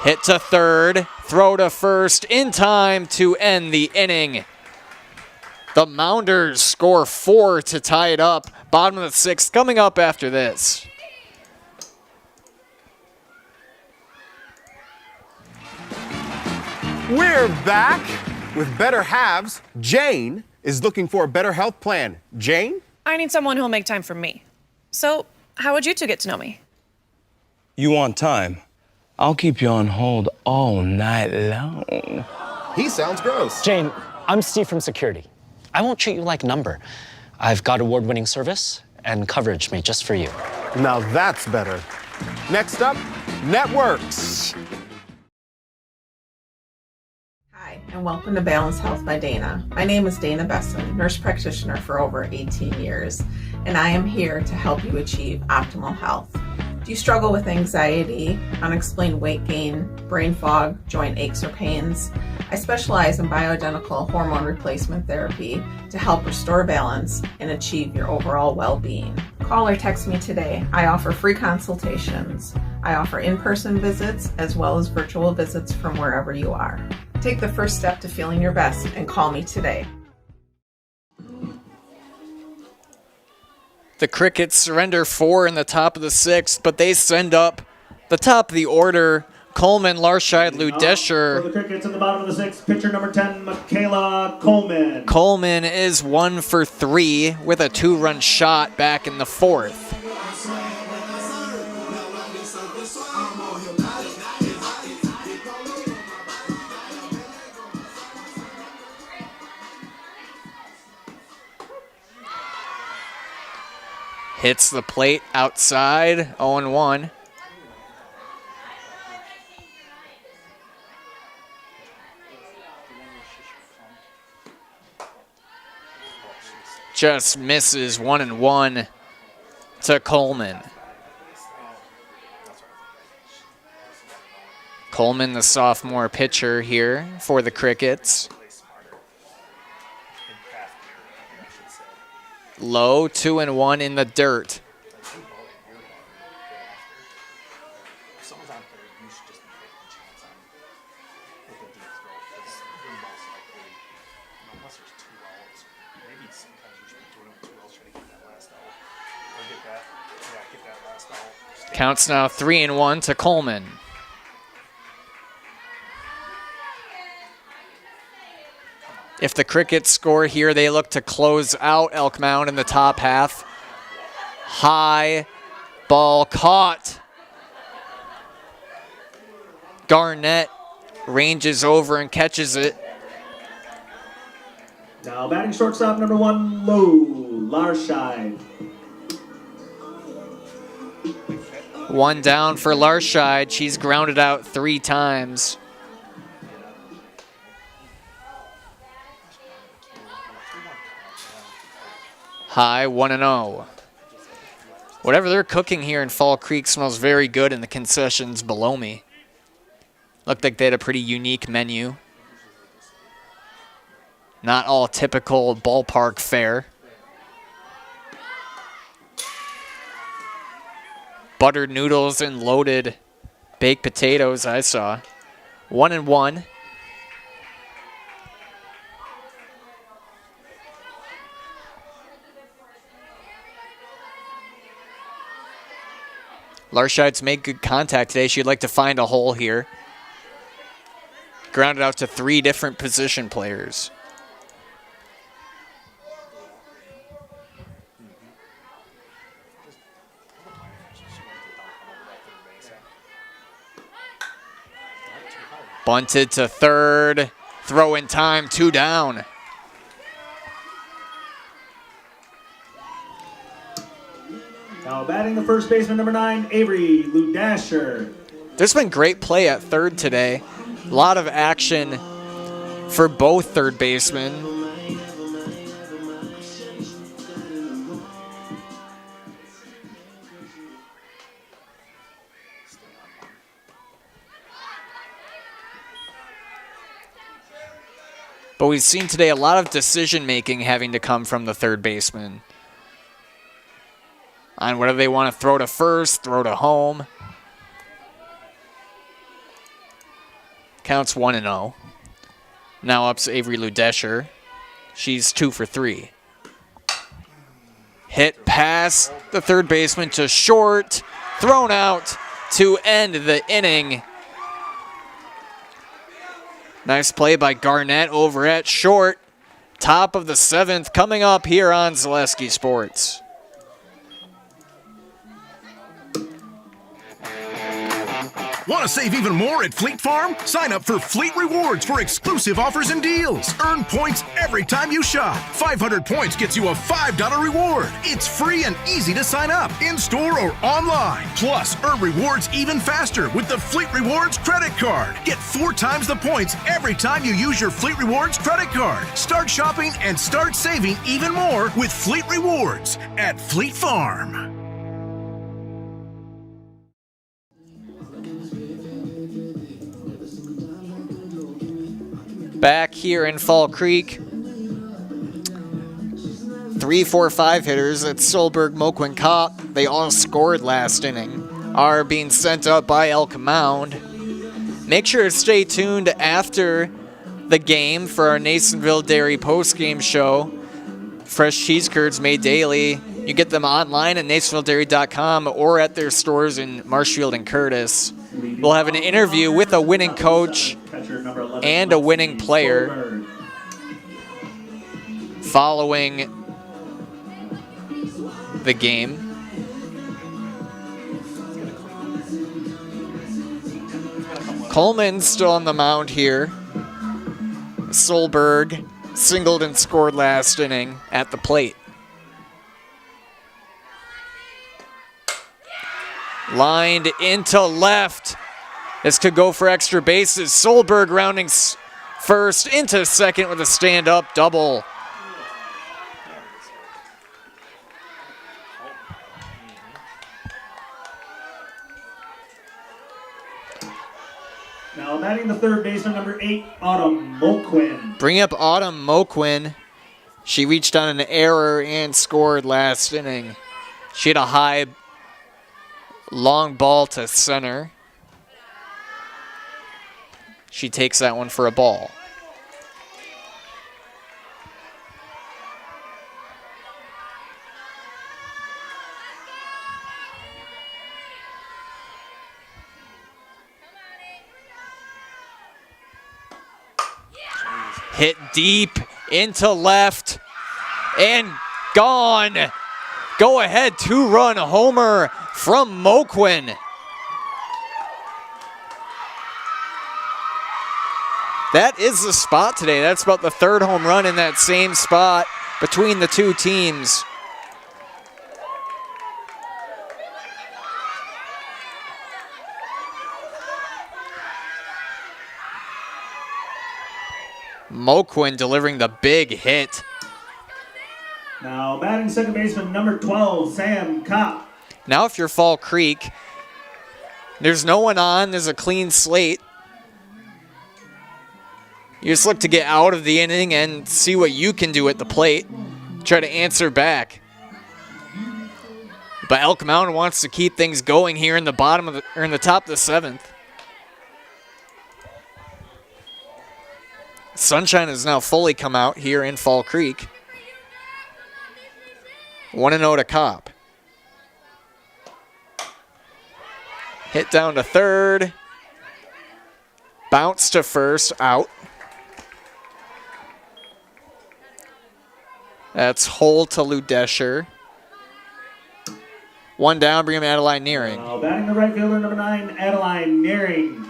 Hit to third, throw to first in time to end the inning. The Mounders score 4 to tie it up. Bottom of the 6th coming up after this. We're back with Better Halves. Jane is looking for a better health plan. Jane? I need someone who'll make time for me. So, how would you two get to know me? You want time? I'll keep you on hold all night long. He sounds gross. Jane, I'm Steve from security. I won't treat you like a number. I've got award-winning service and coverage made just for you. Now that's better. Next up, networks. Hi, and welcome to Balanced Health by Dana. My name is Dana Besson, nurse practitioner for over 18 years, and I am here to help you achieve optimal health. Do you struggle with anxiety, unexplained weight gain, brain fog, joint aches or pains? I specialize in bioidentical hormone replacement therapy to help restore balance and achieve your overall well-being. Call or text me today. I offer free consultations. I offer in-person visits as well as virtual visits from wherever you are. Take the first step to feeling your best and call me today. The Crickets surrender 4 in the top of the 6th, but they send up the top of the order. Coleman, Larscheid, Ludesher. For the Crickets at the bottom of the 6th, pitcher number 10, Michaela Coleman. Coleman is 1 for 3 with a 2-run shot back in the 4th. Hits the plate outside, 0-1. Just misses, 1-1 to Coleman. Coleman, the sophomore pitcher here for the Crickets. Low, 2-1 in the dirt. Counts now 3-1 to Coleman. If the Crickets score here, they look to close out Elk Mound in the top half. High ball caught. Garnett ranges over and catches it. Now batting shortstop number 1, Lou Larscheid. 1 down for Larscheid. She's grounded out 3 times. High 1-0. Whatever they're cooking here in Fall Creek smells very good in the concessions below me. Looked like they had a pretty unique menu. Not all typical ballpark fare. Buttered noodles and loaded baked potatoes I saw. 1-1. Larscheid's made good contact today. She'd like to find a hole here. Grounded out to 3 different position players. Bunted to third. Throw in time, 2 down. Now batting the first baseman number 9, Avery Ludasher. There's been great play at third today. A lot of action for both third basemen. But we've seen today a lot of decision-making having to come from the third baseman on whether they want to throw to first, throw to home. Counts 1-0. Now up's Avery Ludesher. She's 2 for 3. Hit past the third baseman to short. Thrown out to end the inning. Nice play by Garnett over at short. Top of the 7th coming up here on Zaleski Sports. Want to save even more at Fleet Farm? Sign up for Fleet Rewards for exclusive offers and deals. Earn points every time you shop. 500 points gets you a $5 reward. It's free and easy to sign up, in-store or online. Plus, earn rewards even faster with the Fleet Rewards credit card. Get 4 times the points every time you use your Fleet Rewards credit card. Start shopping and start saving even more with Fleet Rewards at Fleet Farm. Back here in Fall Creek, 3, 4, 5 hitters at Solberg, Moquin, Kopp. They all scored last inning. Are being sent up by Elk Mound. Make sure to stay tuned after the game for our Nasonville Dairy postgame show. Fresh cheese curds made daily. You get them online at nasonvilledairy.com or at their stores in Marshfield and Curtis. We'll have an interview with a winning coach and a winning player following the game. Coleman's still on the mound here. Solberg singled and scored last inning at the plate. Lined into left. This could go for extra bases. Solberg rounding first into second with a stand-up double. Now batting the third baseman number 8, Autumn Moquin. Bring up Autumn Moquin. She reached on an error and scored last inning. She had a high long ball to center. She takes that one for a ball. Hit deep into left and gone. Go ahead 2-run homer from Moquin. That is the spot today. That's about the third home run in that same spot between the two teams. Moquin delivering the big hit. Now batting second baseman number 12, Sam Kopp. Now if you're Fall Creek, there's no one on, there's a clean slate. You just look to get out of the inning and see what you can do at the plate. Try to answer back. But Elk Mound wants to keep things going here in the bottom of in the top of the 7th. Sunshine has now fully come out here in Fall Creek. 1-0 to Kopp. Hit down to third. Bounce to first, out. That's Hole to Ludesher. One down, bring him Adeline Nearing. Batting the right fielder, number 9, Adeline Nearing.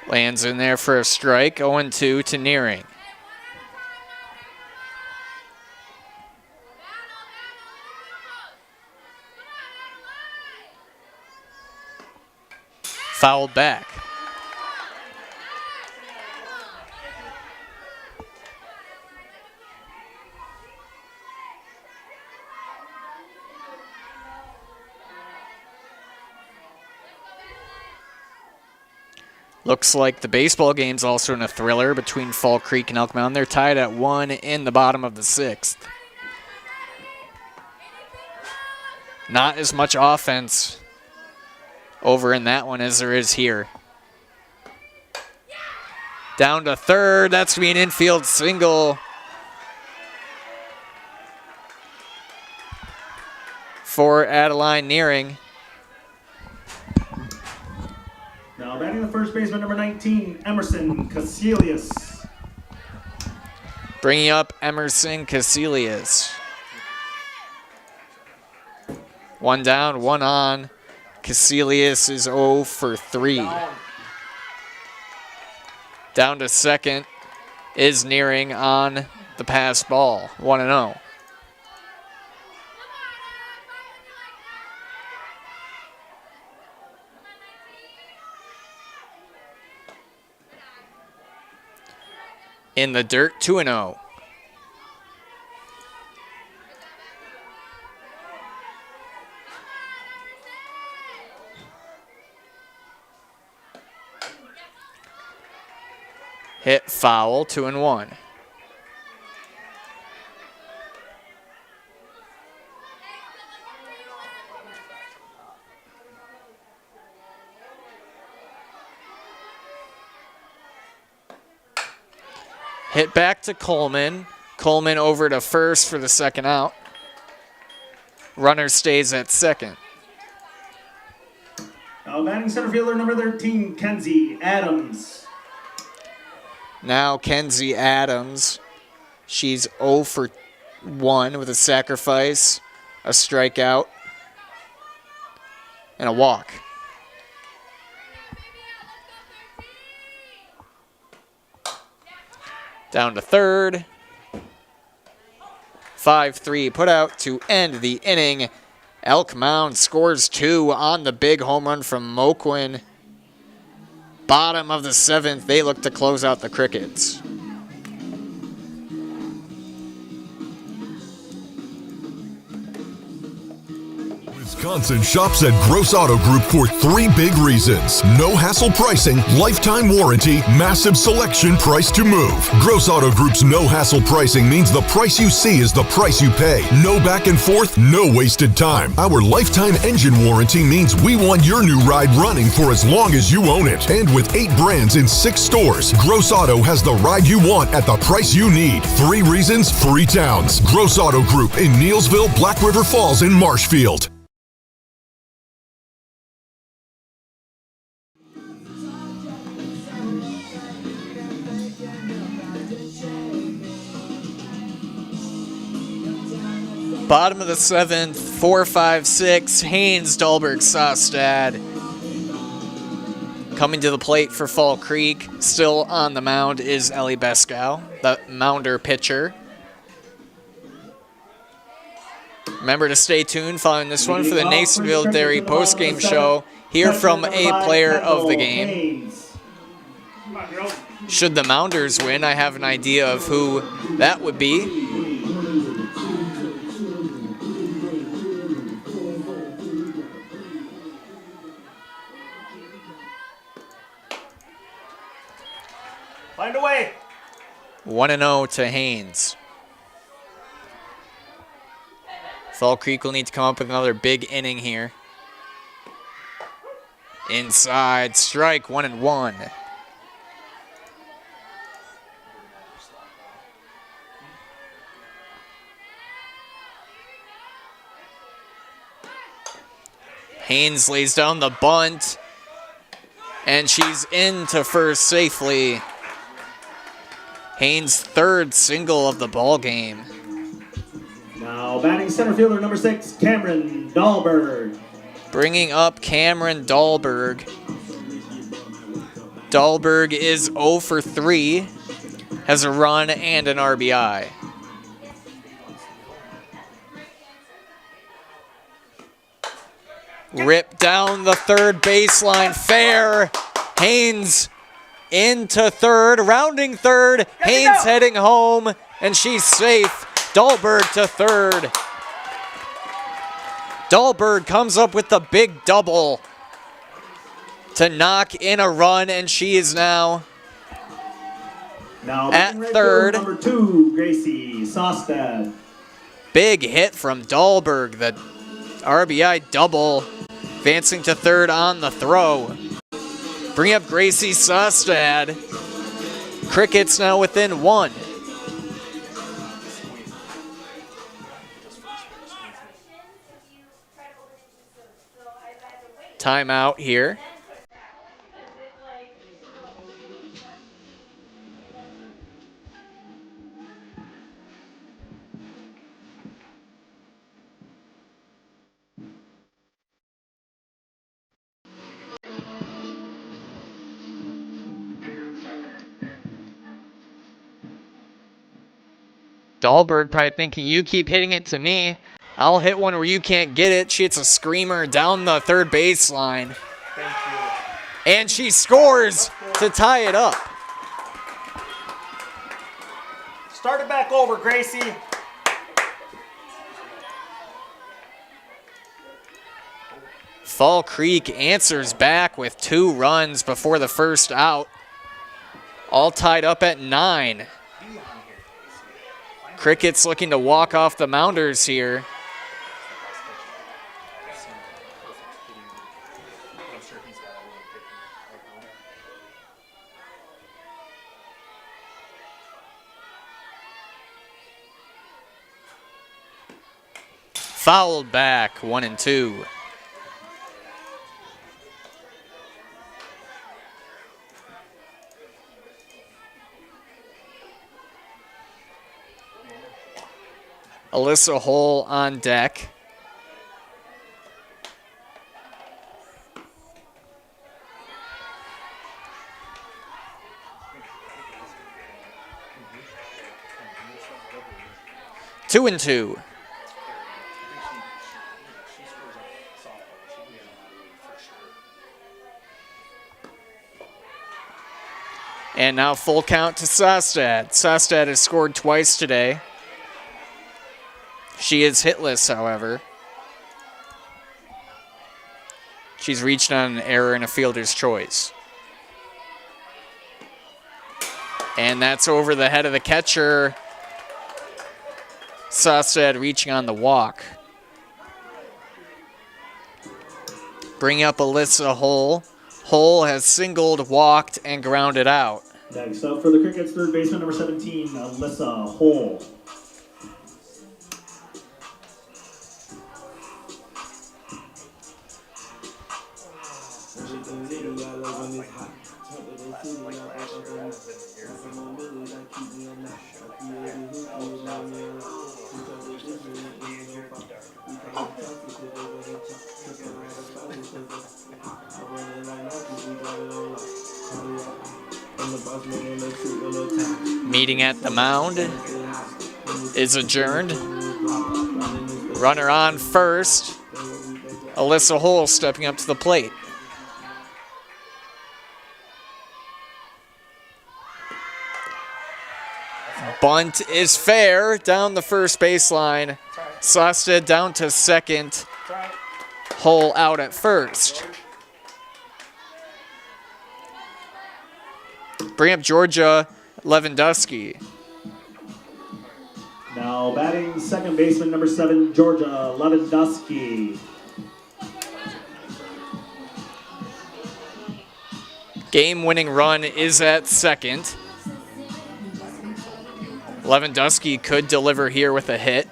Lands in there for a strike, 0-2 to Nearing. Fouled back. Looks like the baseball game's also in a thriller between Fall Creek and Elk Mound. They're tied at 1 in the bottom of the 6th. Not as much offense over in that one as there is here. Down to third. That's going to be an infield single for Adeline Nearing. Now batting the first baseman, number 19, Emerson Casilius. Bringing up Emerson Casilius. One down, one on. Casilius is 0 for 3. Down to second is Nearing on the pass ball, 1-0. In the dirt, 2-0. Hit foul, 2-1. Hit back to Coleman. Coleman over to first for the second out. Runner stays at second. Now batting center fielder number 13, Kenzie Adams. Now Kenzie Adams. She's 0 for 1 with a sacrifice, a strikeout, and a walk. Down to third. 5-3 put out to end the inning. Elk Mound scores 2 on the big home run from Moquin. Bottom of the 7th, they look to close out the Crickets. With Wisconsin shops at Gross Auto Group for 3 big reasons. No hassle pricing, lifetime warranty, massive selection, price to move. Gross Auto Group's no hassle pricing means the price you see is the price you pay. No back and forth, no wasted time. Our lifetime engine warranty means we want your new ride running for as long as you own it. And with 8 brands in 6 stores, Gross Auto has the ride you want at the price you need. 3 reasons, 3 towns. Gross Auto Group in Neelsville, Black River Falls, and Marshfield. Bottom of the 7th, 4-5-6, Haynes, Dahlberg, Sostad. Coming to the plate for Fall Creek, still on the mound is Ellie Beskow, the Mounder pitcher. Remember to stay tuned following this one for the Nasonville Dairy postgame show. Hear from a player of the game. Should the Mounders win, I have an idea of who that would be. Find a way. 1-0 to Haynes. Fall Creek will need to come up with another big inning here. Inside, strike, 1-1. Haynes lays down the bunt, and she's into first safely. Haynes' 3rd single of the ball game. Now batting center fielder number 6, Cameron Dahlberg. Bringing up Cameron Dahlberg. Dahlberg is 0 for 3, has a run and an RBI. Rip down the third baseline, fair. Haynes into third, rounding third. Haynes heading home, and she's safe. Dahlberg to third. Dahlberg comes up with the big double to knock in a run, and she is now at third. Number 2, Gracie Sostad. Big hit from Dahlberg, the RBI double, advancing to third on the throw. Bring up Gracie Sostad. Crickets now within 1. Timeout here. Dahlberg probably thinking, you keep hitting it to me, I'll hit one where you can't get it. She hits a screamer down the third baseline. And she scores to tie it up. Start it back over, Gracie. Fall Creek answers back with 2 runs before the first out. All tied up at 9. Crickets looking to walk off the Mounders here. Fouled back, 1-2. Alyssa Hull on deck. Two and two. And now full count to Sostad. Sostad has scored twice today. She is hitless, however. She's reached on an error and a fielder's choice. And that's over the head of the catcher. Sostad reaching on the walk. Bring up Alyssa Hull. Hull has singled, walked, and grounded out. Next up for the Crickets, third baseman, number 17, Alyssa Hull. Meeting at the mound is adjourned. Runner on first. Alyssa Hull stepping up to the plate. Bunt is fair down the first baseline. Sostad down to second. Hull out at first. Bring up Georgia Lewandowski. Now batting second baseman, number 7, Georgia Lewandowski. Game-winning run is at second. Lewandowski could deliver here with a hit.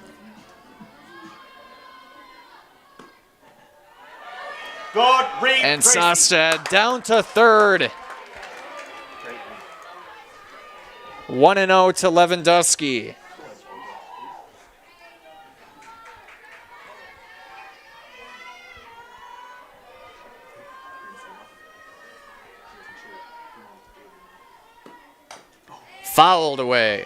Good read, and Tracy. Sostad down to third. 1-0 to Lewandowski. Fouled away.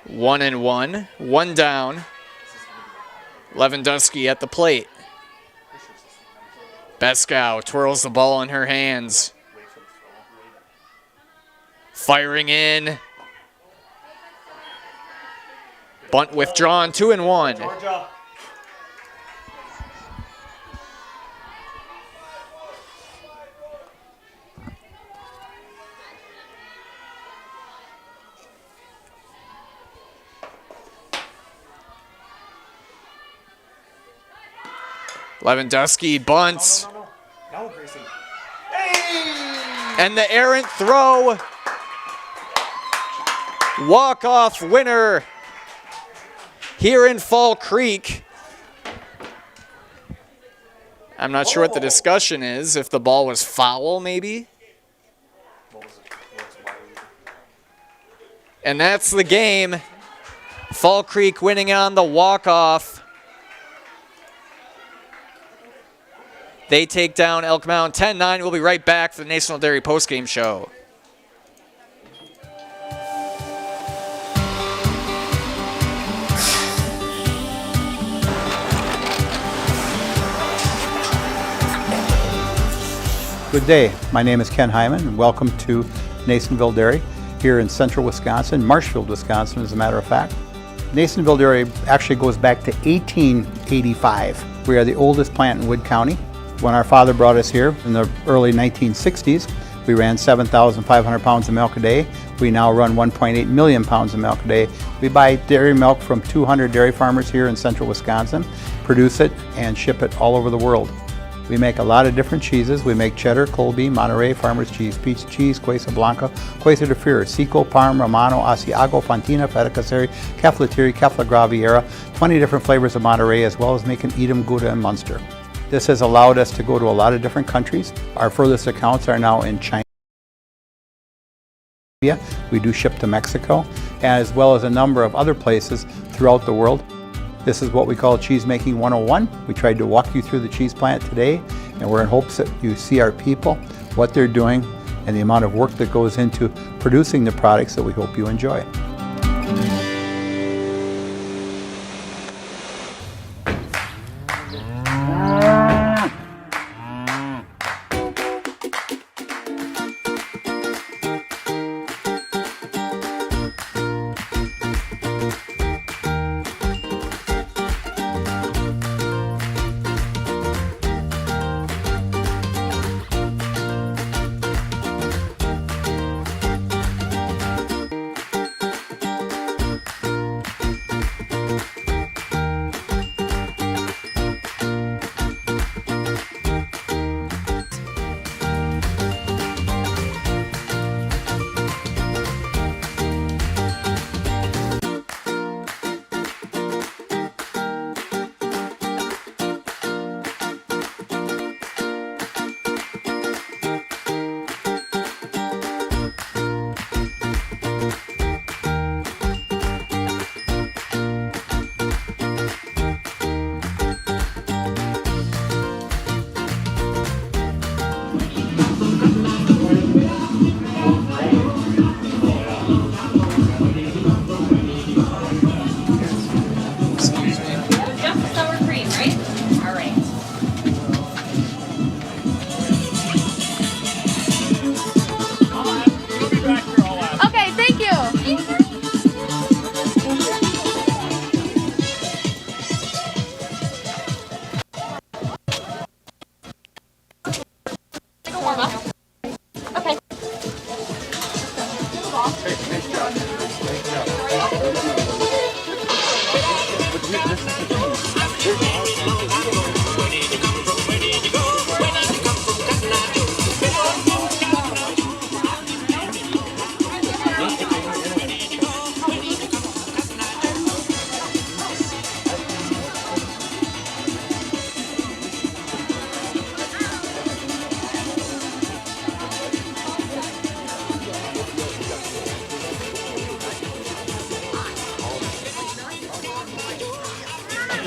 One and one down. Lewandowski at the plate. Beskow twirls the ball in her hands. Firing in. Bunt withdrawn, 2-1. Georgia. Lewandowski bunts. And the errant throw. Walk-off winner here in Fall Creek. I'm not sure what the discussion is, if the ball was foul maybe. And that's the game. Fall Creek winning on the walk-off. They take down Elk Mound 10-9. We'll be right back for the National Dairy postgame show. Good day. My name is Ken Hyman, and welcome to Nasonville Dairy here in central Wisconsin, Marshfield, Wisconsin, as a matter of fact. Nasonville Dairy actually goes back to 1885. We are the oldest plant in Wood County. When our father brought us here in the early 1960s, we ran 7,500 pounds of milk a day. We now run 1.8 million pounds of milk a day. We buy dairy milk from 200 dairy farmers here in central Wisconsin, produce it, and ship it all over the world. We make a lot of different cheeses. We make cheddar, Colby, Monterey, Farmer's Cheese, Peach Cheese, Quesa Blanca, Quesa de Freer, Seco, Parm, Romano, Asiago, Fontina, Feta Caseri, Caflatiri, Cafla Graviera, 20 different flavors of Monterey, as well as making Edam, Gouda, and Munster. This has allowed us to go to a lot of different countries. Our furthest accounts are now in China. We do ship to Mexico, as well as a number of other places throughout the world. This is what we call Cheese Making 101. We tried to walk you through the cheese plant today, and we're in hopes that you see our people, what they're doing, and the amount of work that goes into producing the products that we hope you enjoy.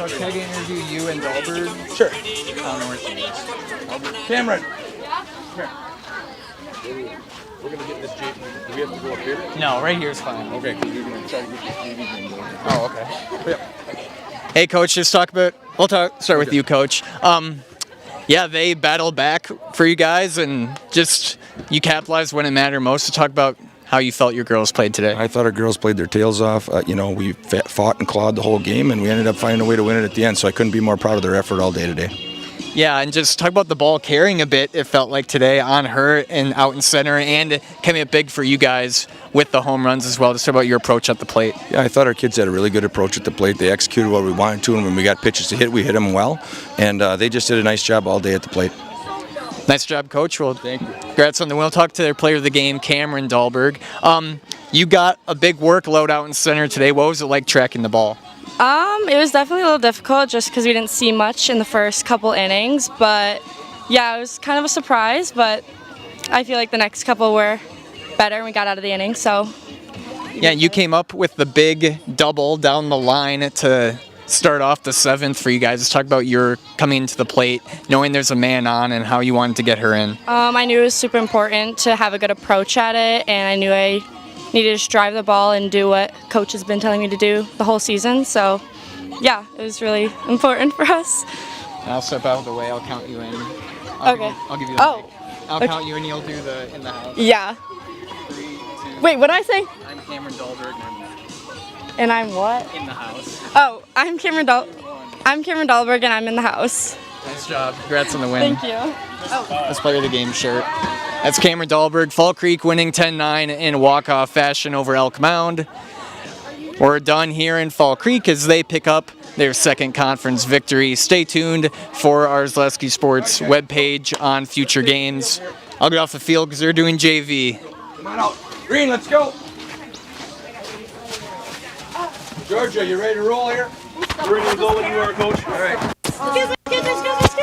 Coach, can I interview you and Dahlberg? Sure. I don't know where she is. Cameron. We're going to get this JV. Do we have to go up here? No, right here is fine. Okay, because we're going to try to get this JV thing going. Oh, okay. Yep. Hey, Coach, just talk about, start with you, Coach. Yeah, they battled back for you guys, and just you capitalized when it mattered most. To talk about how you felt your girls played today. I thought our girls played their tails off. We fought and clawed the whole game, and we ended up finding a way to win it at the end, so I couldn't be more proud of their effort all day today. Yeah, and just talk about the ball carrying a bit, it felt like today, on her and out in center, and coming up big for you guys with the home runs as well. Just talk about your approach at the plate. Yeah, I thought our kids had a really good approach at the plate. They executed what we wanted to, and when we got pitches to hit, we hit them well. And they just did a nice job all day at the plate. Nice job, Coach. Well, thank you. Congrats on the win. We'll talk to their player of the game, Cameron Dahlberg. You got a big workload out in center today. What was it like tracking the ball? It was definitely a little difficult just because we didn't see much in the first couple innings, but yeah, it was kind of a surprise, but I feel like the next couple were better and we got out of the inning, so. Yeah, you came up with the big double down the line to start off the seventh for you guys. Let's talk about your coming into the plate, knowing there's a man on and how you wanted to get her in. I knew it was super important to have a good approach at it, and I knew I needed to just drive the ball and do what Coach has been telling me to do the whole season. So, yeah, it was really important for us. I'll step out of the way. I'll count you in. Okay. I'll give you the mic. I'll count you in. You'll do the in the house. Yeah. 3, 2. Wait, what did I say? I'm Cameron Dahlberg. And I'm what? In the house. Oh, I'm Cameron Dahlberg, and I'm in the house. Nice job. Congrats on the win. Thank you. Let's play the game shirt. That's Cameron Dahlberg. Fall Creek winning 10-9 in walk-off fashion over Elk Mound. We're done here in Fall Creek as they pick up their second conference victory. Stay tuned for our Zaleski Sports webpage on future games. I'll get off the field because they're doing JV. Come on out. Green, let's go. Georgia, you ready to roll here? We're ready to go when you are, Coach. All right. Excuse me.